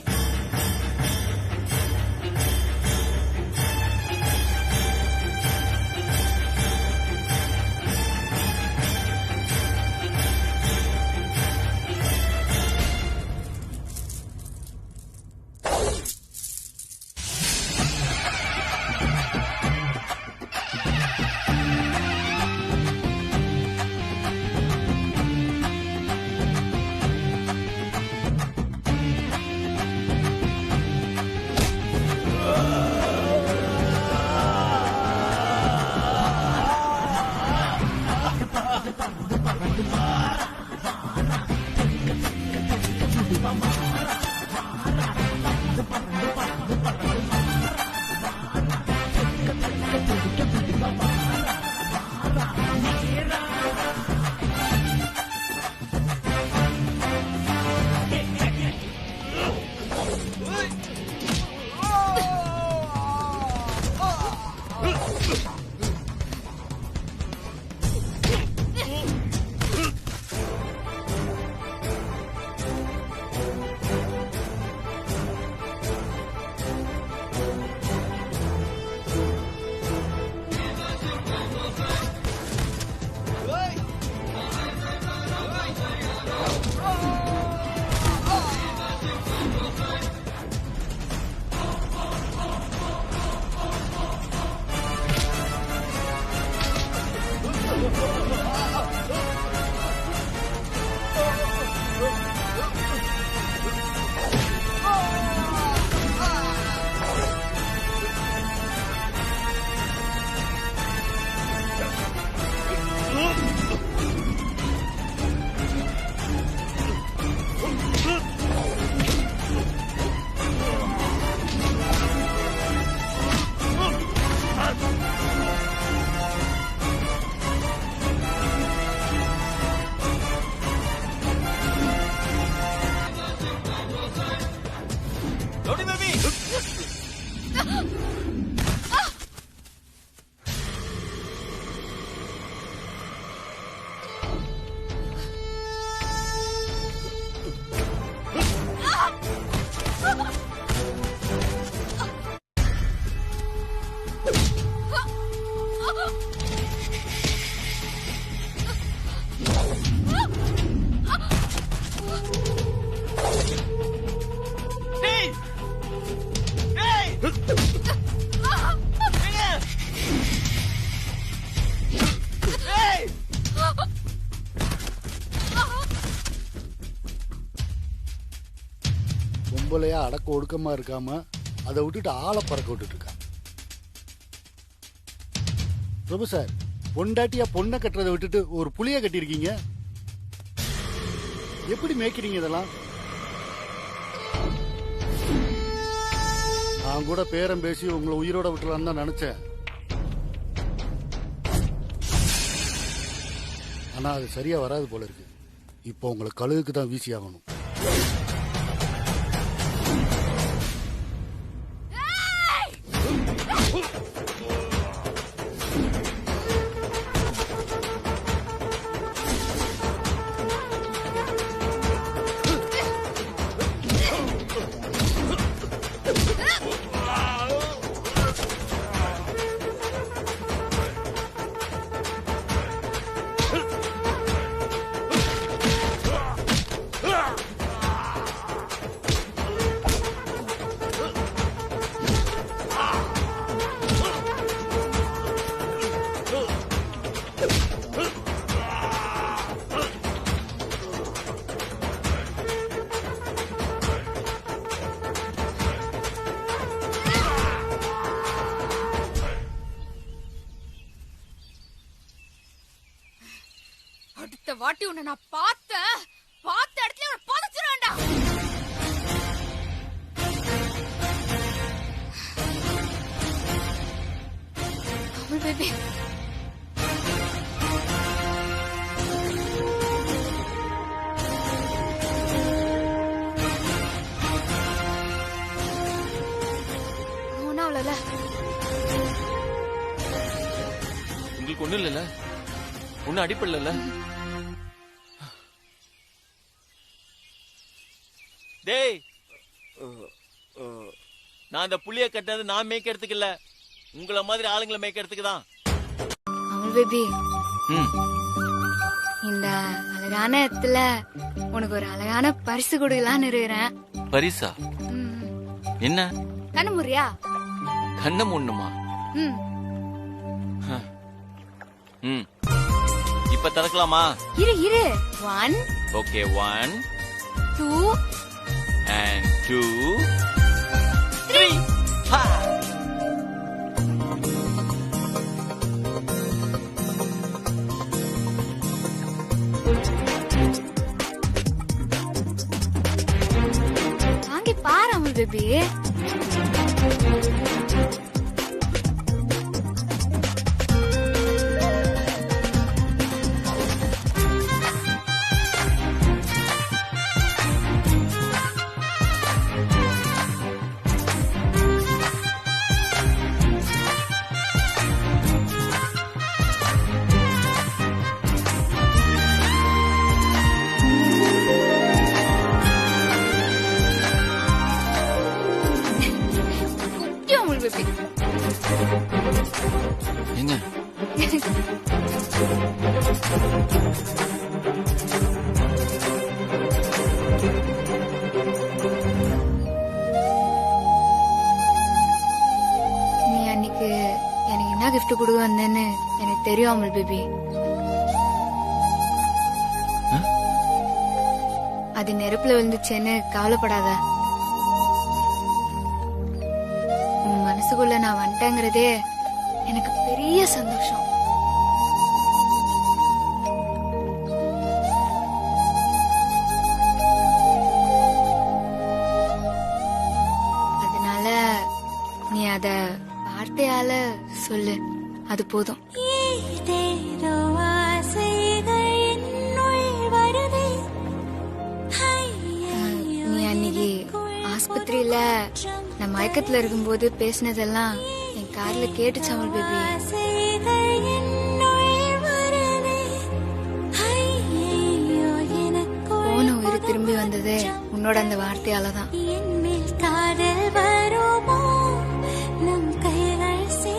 பொம்பளையா அடக்க ஒடுக்கமா இருக்காம அதை விட்டுட்டு ஆளை பறக்க விட்டுட்டு இருக்கா. பிரபு சார், பொண்டாட்டியா பொண்ணை கட்டுறதை விட்டுட்டு ஒரு புளிய கட்டியிருக்கீங்க. எப்படி மேய்க்கிறீங்க இதெல்லாம்? நான் கூட பேரம் பேசி உங்களை உயிரோட விட்டுலான்னு தான் நினைச்சேன். ஆனா அது சரியா வராது போல இருக்கு. இப்போ உங்களை கழுகுக்கு தான் வீசி ஆகணும். அடுத்த வாட்டி உன்னை நான் பார்த்த இடத்துல உன்னை பதச்சிருவேன்டா. அமுல் பேபி, ஒன்னும் அவ்வளோல. உங்களுக்கு ஒண்ணும் இல்லைல்ல? ஒன்னும் அடிப்படல? டேய், நான் அந்த புளிய கட்டினது நான் மேய்க்கிறதுக்கு இல்ல, உங்கள மாதிரி ஆளுங்களை மேய்க்கிறதுக்கு தான். அமுல் பேபி, இந்த அழகான இடத்துல உனக்கு ஒரு அழகான பரிசு கொடுக்கலான்னு இருக்கிறேன். பரிசா? என்ன? கண்ணு முறியா? கண்ணு முன்னுமா? இப்ப திறக்கலாமா? இரு 1. Okay, 1 2 and 2 3. வாங்கி பாரு அமுல் பேபி. என்ன? நீ அன்னைக்கு எனக்கு என்ன கிஃப்ட் கொடுக்க வந்தேன்னு எனக்கு தெரியும் அமுல் பேபி. அது நெருப்புல விழுந்துச்சேன்னு கவலைப்படாத. உன் மனசுக்குள்ள நான் வந்துட்டேங்கிறதே எனக்கு பெரிய சந்தோஷம். அதனால நீ அத வார்த்தையால சொல்லு, அது போதும். நீ அன்னைக்கு ஆஸ்பத்திரியில நான் மயக்கத்துல இருக்கும்போது பேசினதெல்லாம் என் கார்ல கேட்டுச்சு அமுல் பேபி. போன உயிர் திரும்பி வந்தது உன்னோட அந்த வார்த்தையாலதான்.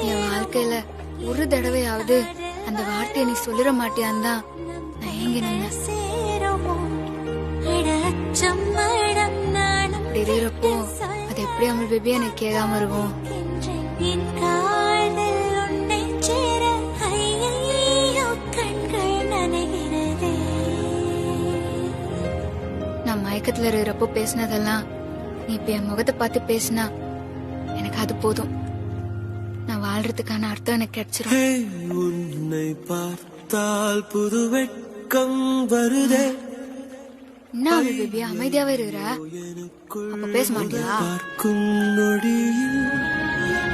என் வாழ்க்கையில ஒரு தடவையாவது அந்த வார்த்தையை நீ சொல்லிட மாட்டியான்னு தான் நான் எங்க நின்னேன். அப்படி இருக்கிறப்போ அது எப்படி அமுல் பேபி எனக்கு கேட்காம இருக்கும்? நான் மயக்கத்துல இருக்கிறப்போ பேசினதெல்லாம் நீ இப்ப என் முகத்தை பார்த்து பேசினா எனக்கு அது போதும். நான் வாழ்றதுக்கான அர்த்தம் எனக்கு கிடைச்சிரும். உன்னை பார்த்தால் புது வெட்கம் வருதே. என்ன பேபி அமைதியாவே இருக்கிற? அப்ப பேச மாட்டியா? பார்க்கும் நொடியில்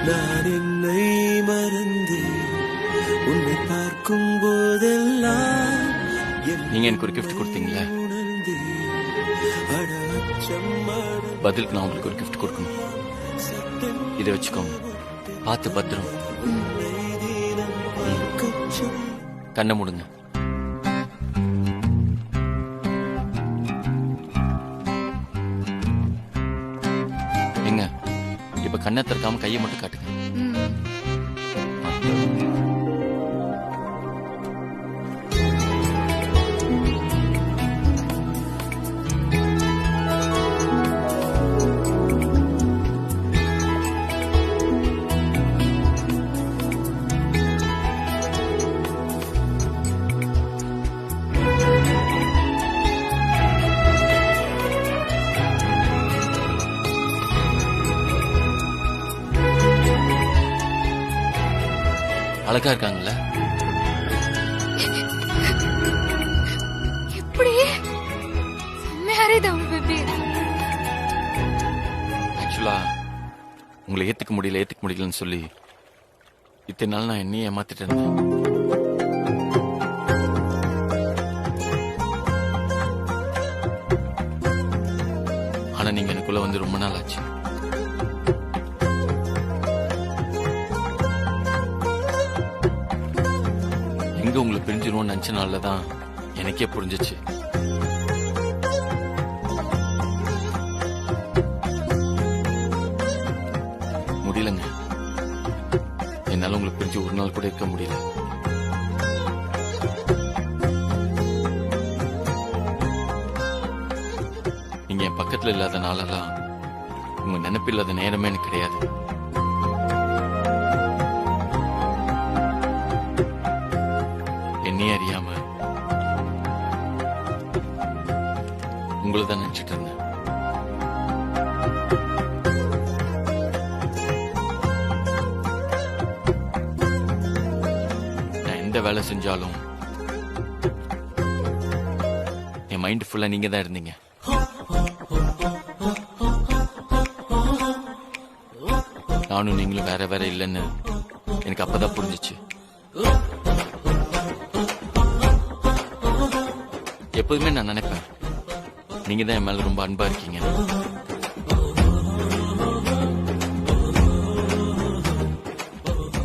நான் என்னை மறந்தேன். உன்னை பார்க்கும் போதெல்லாம் நீங்க எனக்கு ஒரு கிஃப்ட் கொடுத்தீங்களே, பதிலுக்கு நான் உங்களுக்கு ஒரு கிஃப்ட் கொடுக்கணும். இதை வச்சுக்கோங்க, பார்த்து பத்திரம். கண்ணை மூடுங்க. எங்க இப்ப கண்ணை திறக்காம கையை மட்டும் காட்டுங்க. அழகா இருக்காங்கல்ல? எப்படி பேபி? ஆக்சுவலா உங்களை ஏத்துக்க முடியலன்னு சொல்லி இத்தனை நாள் நான் என்னையே ஏமாத்திட்டு இருந்தேன். ஆனா நீங்க எனக்குள்ள வந்து ரொம்ப நாள் ஆச்சு. எங்க உங்களை பிரிஞ்சிருவோம்னு நினைச்ச நாள்லதான் எனக்கே புரிஞ்சிச்சு. முடியலங்க, என்னால உங்களை பிரிஞ்சு ஒரு நாள் கூட இருக்க முடியல. நீங்க என் பக்கத்துல இல்லாத நாளெல்லாம் உங்க நினைப்பு இல்லாத நேரமே எனக்கு கிடையாது. என்னையே அறியாம உங்களை தான் நினைச்சிட்டு இருந்தேன். நான் எந்த வேலை செஞ்சாலும் என் மைண்ட் ஃபுல்லா நீங்க தான் இருந்தீங்க. நானும் நீங்களும் வேற வேற இல்லைன்னு எனக்கு அப்பதான் புரிஞ்சிச்சு. எப்போதுமே நான் நினைப்பேன் நீங்க தான் என் மேல ரொம்ப அன்பா இருக்கீங்க.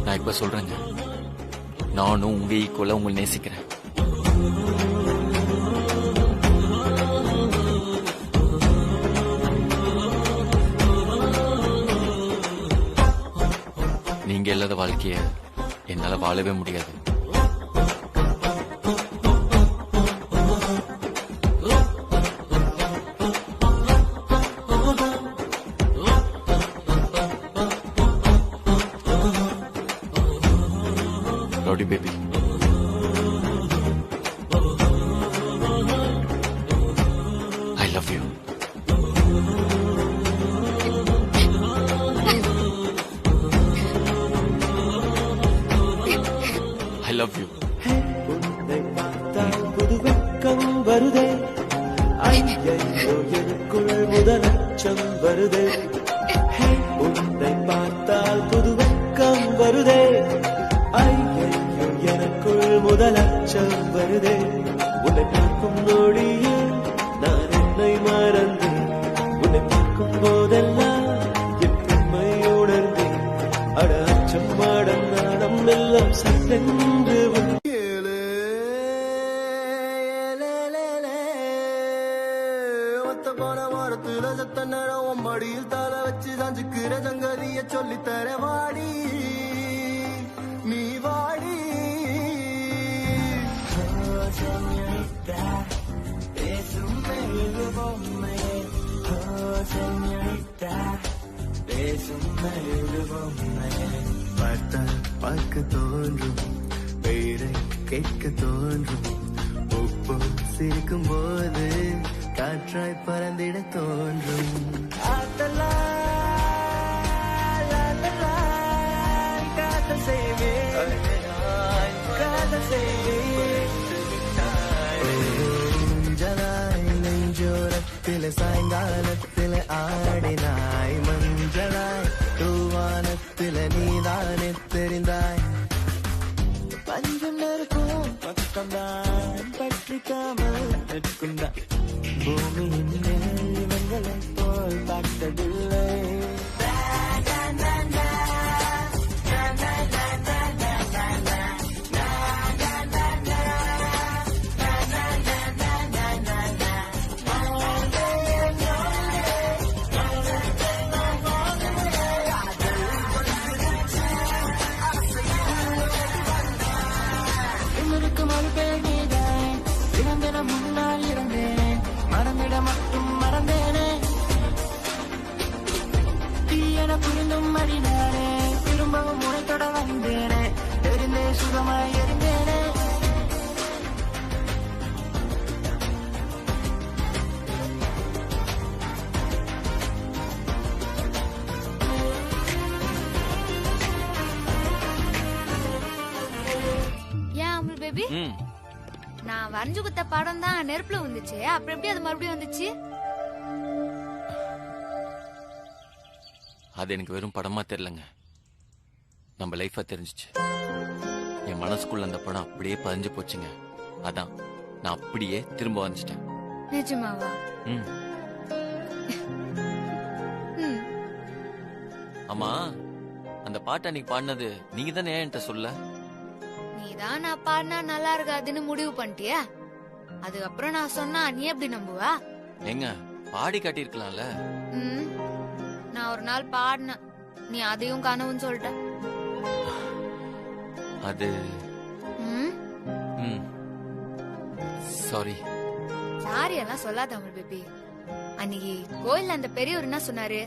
நான் இப்ப சொல்றேங்க, நானும் உங்க ஈக்குவலா உங்களை நேசிக்கிறேன். நீங்க இல்லாத வாழ்க்கைய என்னால வாழவே முடியாது. Rowdy baby. I love you. I love you. உன்னை பார்த்தால் புது வெட்கம் வருதே. ஐயையோ எனக்குள் முதல் அச்சம் வருதே. உன்னை பார்த்தால் புது வெட்கம் வருதே. ஐயையோ எனக்குள் முதல் அச்சம் வருதே. உன்னை பார்க்கும் நொடியில் நான் என்னை மறந்தேன். உன்னை பார்க்கும் போதெல்லாம் என் பெண்மை உணர்ந்தேன். அட அச்சம் மாடம் நாடம் எல்லாம் சட்டென்று மடியில் தர வச்சு சஞ்சுக்கிற சங்கதிய சொல்லித்தர வாடி நீ வாடி. பேசும் மெழுகுபொம்மை, பேசும் மெழுகுபொம்மை. பார்த்தால் பார்க்க தோன்றும், பெயரை கேட்க தோன்றும். உப்பு சிரிக்கும் போது காற்றாய் பறந்திட தோன்றும். சேர்த்து விட்டாய் ஊஞ்சலாய் நெஞ்சோரத்தில் சாயங்காலத்தில் ஆடினாய் மஞ்சளாய் தூவானத்தில் நீதானே தெரிந்தாய் பஞ்சம் நெருக்கும் பக்கம்தான் பற்றிக்காமல் நிற்குந்தான் பூமியின் மேல் இவங்களை போல் பார்த்ததில்லை முன்னால் இருந்தேன் மறந்திட மட்டும் மறந்தேனே தீயன புரிந்தும் மடினானே திரும்பவும் முனைத்தொட வந்தேனே தெரிந்தே சுகமாய் இருந்தேனே ஏன் அமுல் பேபி நான் வரைஞ்சு குத்த படம் தான் நெருப்புல வந்துச்சு அப்புறம் எப்படி அது மறுபடியும் வந்துச்சு அது எனக்கு வெறும் படமா தெரியலங்க, நம்ம லைஃபா தெரிஞ்சிச்சு. என் மனசுக்குள்ள அந்த படம் அப்படியே பதிஞ்சு போச்சுங்க. அதான் நான் அப்படியே திரும்ப வந்துட்டேன். நிஜமாவா? ஆமா, அந்த பாட்டை அன்னைக்கு பாடினது நீங்க தானே என்கிட்ட சொல்ல? நீதான் நான் பாடினா நல்லா இருக்காதுன்னு முடிவு பண்ணிட்டியா? அதுக்கப்புறம் நான் சொன்னா நீ எப்படி நம்புவா? எங்க பாடி காட்டியிருக்கலாம்ல. நான் ஒரு நாள் பாடினேன், நீ அதையும் கனவுன்னு சொல்லிட்ட. அது சாரி. சாரி எல்லாம் சொல்லாத அமுல் பேபி. அன்னைக்கு கோயில்ல அந்த பெரியவர் என்ன சொன்னாரு?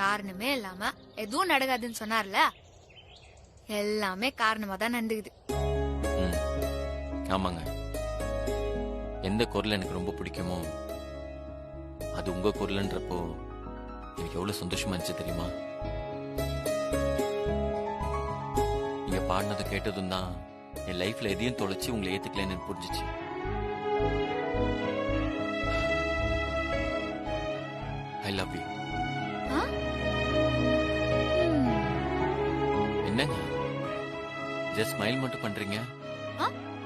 காரணமே இல்லாம எதுவும் நடக்காதுன்னு சொன்னார்ல, எல்லாமே காரணமா தான் நடந்துக்குது. ஆமாங்க, எந்த குரல் எனக்கு ரொம்ப பிடிக்குமோ அது உங்க குரல்ன்றப்போ எனக்கு எவ்வளவு சந்தோஷமா இருந்துச்சு தெரியுமா? நீங்க பாடினதை கேட்டதும் தான் என் லைஃப்ல எதையும் தொலைச்சு உங்களை ஏத்துக்கலன்னு புரிஞ்சிச்சு. I love you. என்னங்க ஜஸ்ட் ஸ்மைல் மட்டும் பண்றீங்க?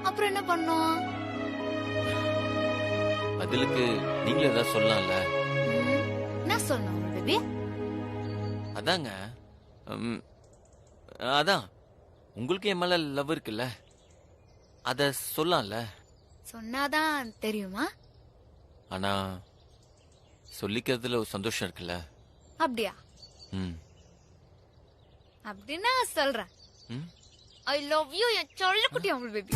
அப்புறம் என்ன பண்ணோம்? பதிலுக்கு நீங்களும் ஏதாவது சொல்லலாம்ல. என்ன சொல்லணும் பேபி? அதாங்க, அதான் உங்களுக்கு என் மேல லவ் இருக்குல்ல, அத சொல்லலாம்ல. சொன்னாதான் தெரியுமா? ஆனா சொல்லிக்கிறதுல ஒரு சந்தோஷம் இருக்குல்ல. அப்படியா? அப்படின்னா சொல்றேன். ஐ லவ் யூ என் சொல்ல குட்டி அமுல் பேபி.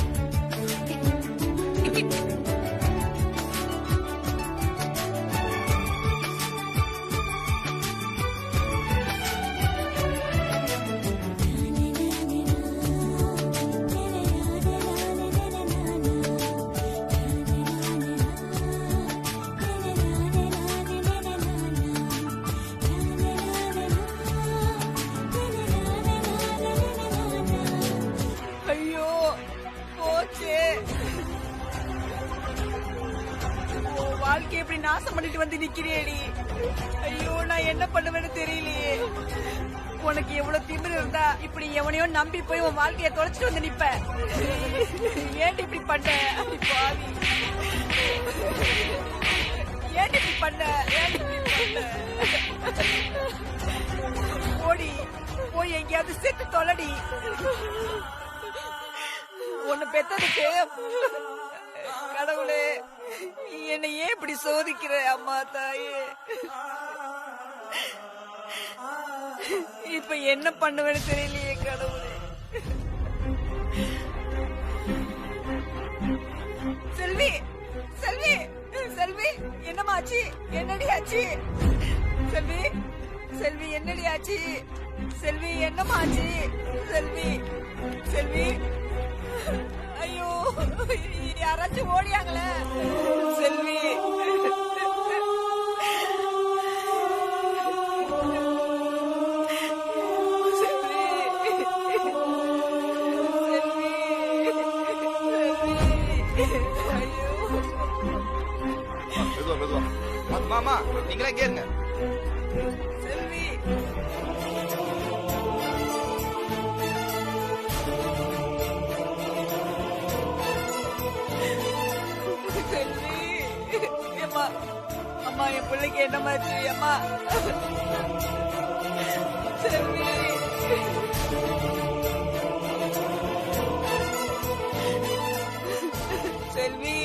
வாழ்க்கை எப்படி நாசம் பண்ணிட்டு வந்து நிக்கிறேடி. ஐயோ, நான் என்ன பண்ணுவேன்னு தெரியலையே. உனக்கு எவ்வளவு திமிரு இருந்தா இப்படி எவனையோ நம்பி போய் உன் வாழ்க்கைய தொலைச்சிட்டு வந்து நிப்ப. ஏன் இப்படி பண்ண? பாவி, ஏன் இப்படி பண்ண? ஓடி போய் எங்கேயாவது செத்து தொலைடி. உன்னை பெத்ததுக்கு கடவுளே, என்னை ஏன் இப்படி சோதிக்கிற? அம்மா தாயே, இப்ப என்ன பண்ணுவேன்னு தெரியலையே கடவுளே. செல்வி, செல்வி, செல்வி, என்னம்மா ஆச்சு? என்னடி ஆச்சு? செல்வி, செல்வி, என்னடி ஆச்சு? செல்வி, என்னம்மா ஆச்சு? செல்வி, செல்வி, ஐயோ, யாராச்சும் ஓடியாங்களே. செல்வி, செல்வி, மாமா நீங்களே கேளுங்க. செல்வி செல்வி அம்மா அம்மா என் பிள்ளைக்கு என்னமாச்சு அம்மா செல்வி செல்வி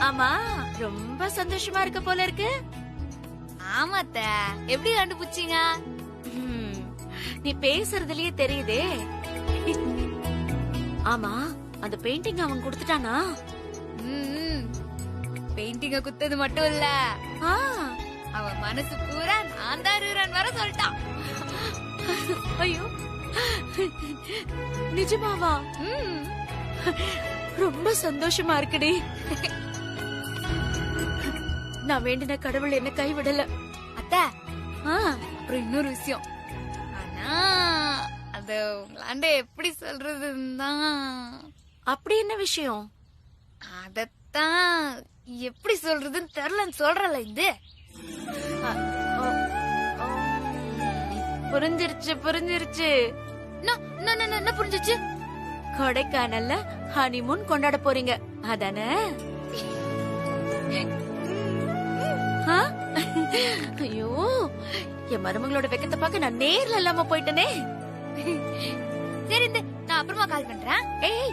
ஆமா ரொம்ப சந்தோஷமா இருக்க போல இருக்கு. ஆமாத்த, எப்படி கண்டுபிடிச்சீங்க? நீ பேசுறதுலயே தெரியுதே. ஆமா அந்த பெயிண்டிங் அவன் கொடுத்துட்டானா? பெயிண்டிங்க குத்தது மட்டும் இல்ல, அவன் மனசு பூரா நான் தான் இருக்கிறேன் வர சொல்லிட்டான். ஐயோ நிஜமாவா? ரொம்ப சந்தோஷமா இருக்குடி. நான் வேண்டின கடவுள் என்ன கைவிடல. அத்த அப்புறம் இன்னொரு விஷயம், ஆனா அது உங்களாண்ட எப்படி சொல்றதுன்னா. அப்படி என்ன விஷயம்? அதத்தான் எப்படி சொல்றதுன்னு தெரியலன்னு சொல்றல. இது புரிஞ்சிருச்சு. என்ன புரிஞ்சிச்சு? கொடைக்கானல்ல ஹனிமூன் கொண்டாட போறீங்க அதானே? ஐயோ என் மருமகளோட வெக்கத்தை பார்க்க நான் நேர்ல இல்லாம போயிட்டனே. சரி நான் அப்புறமா கால் பண்றேன். ஏய்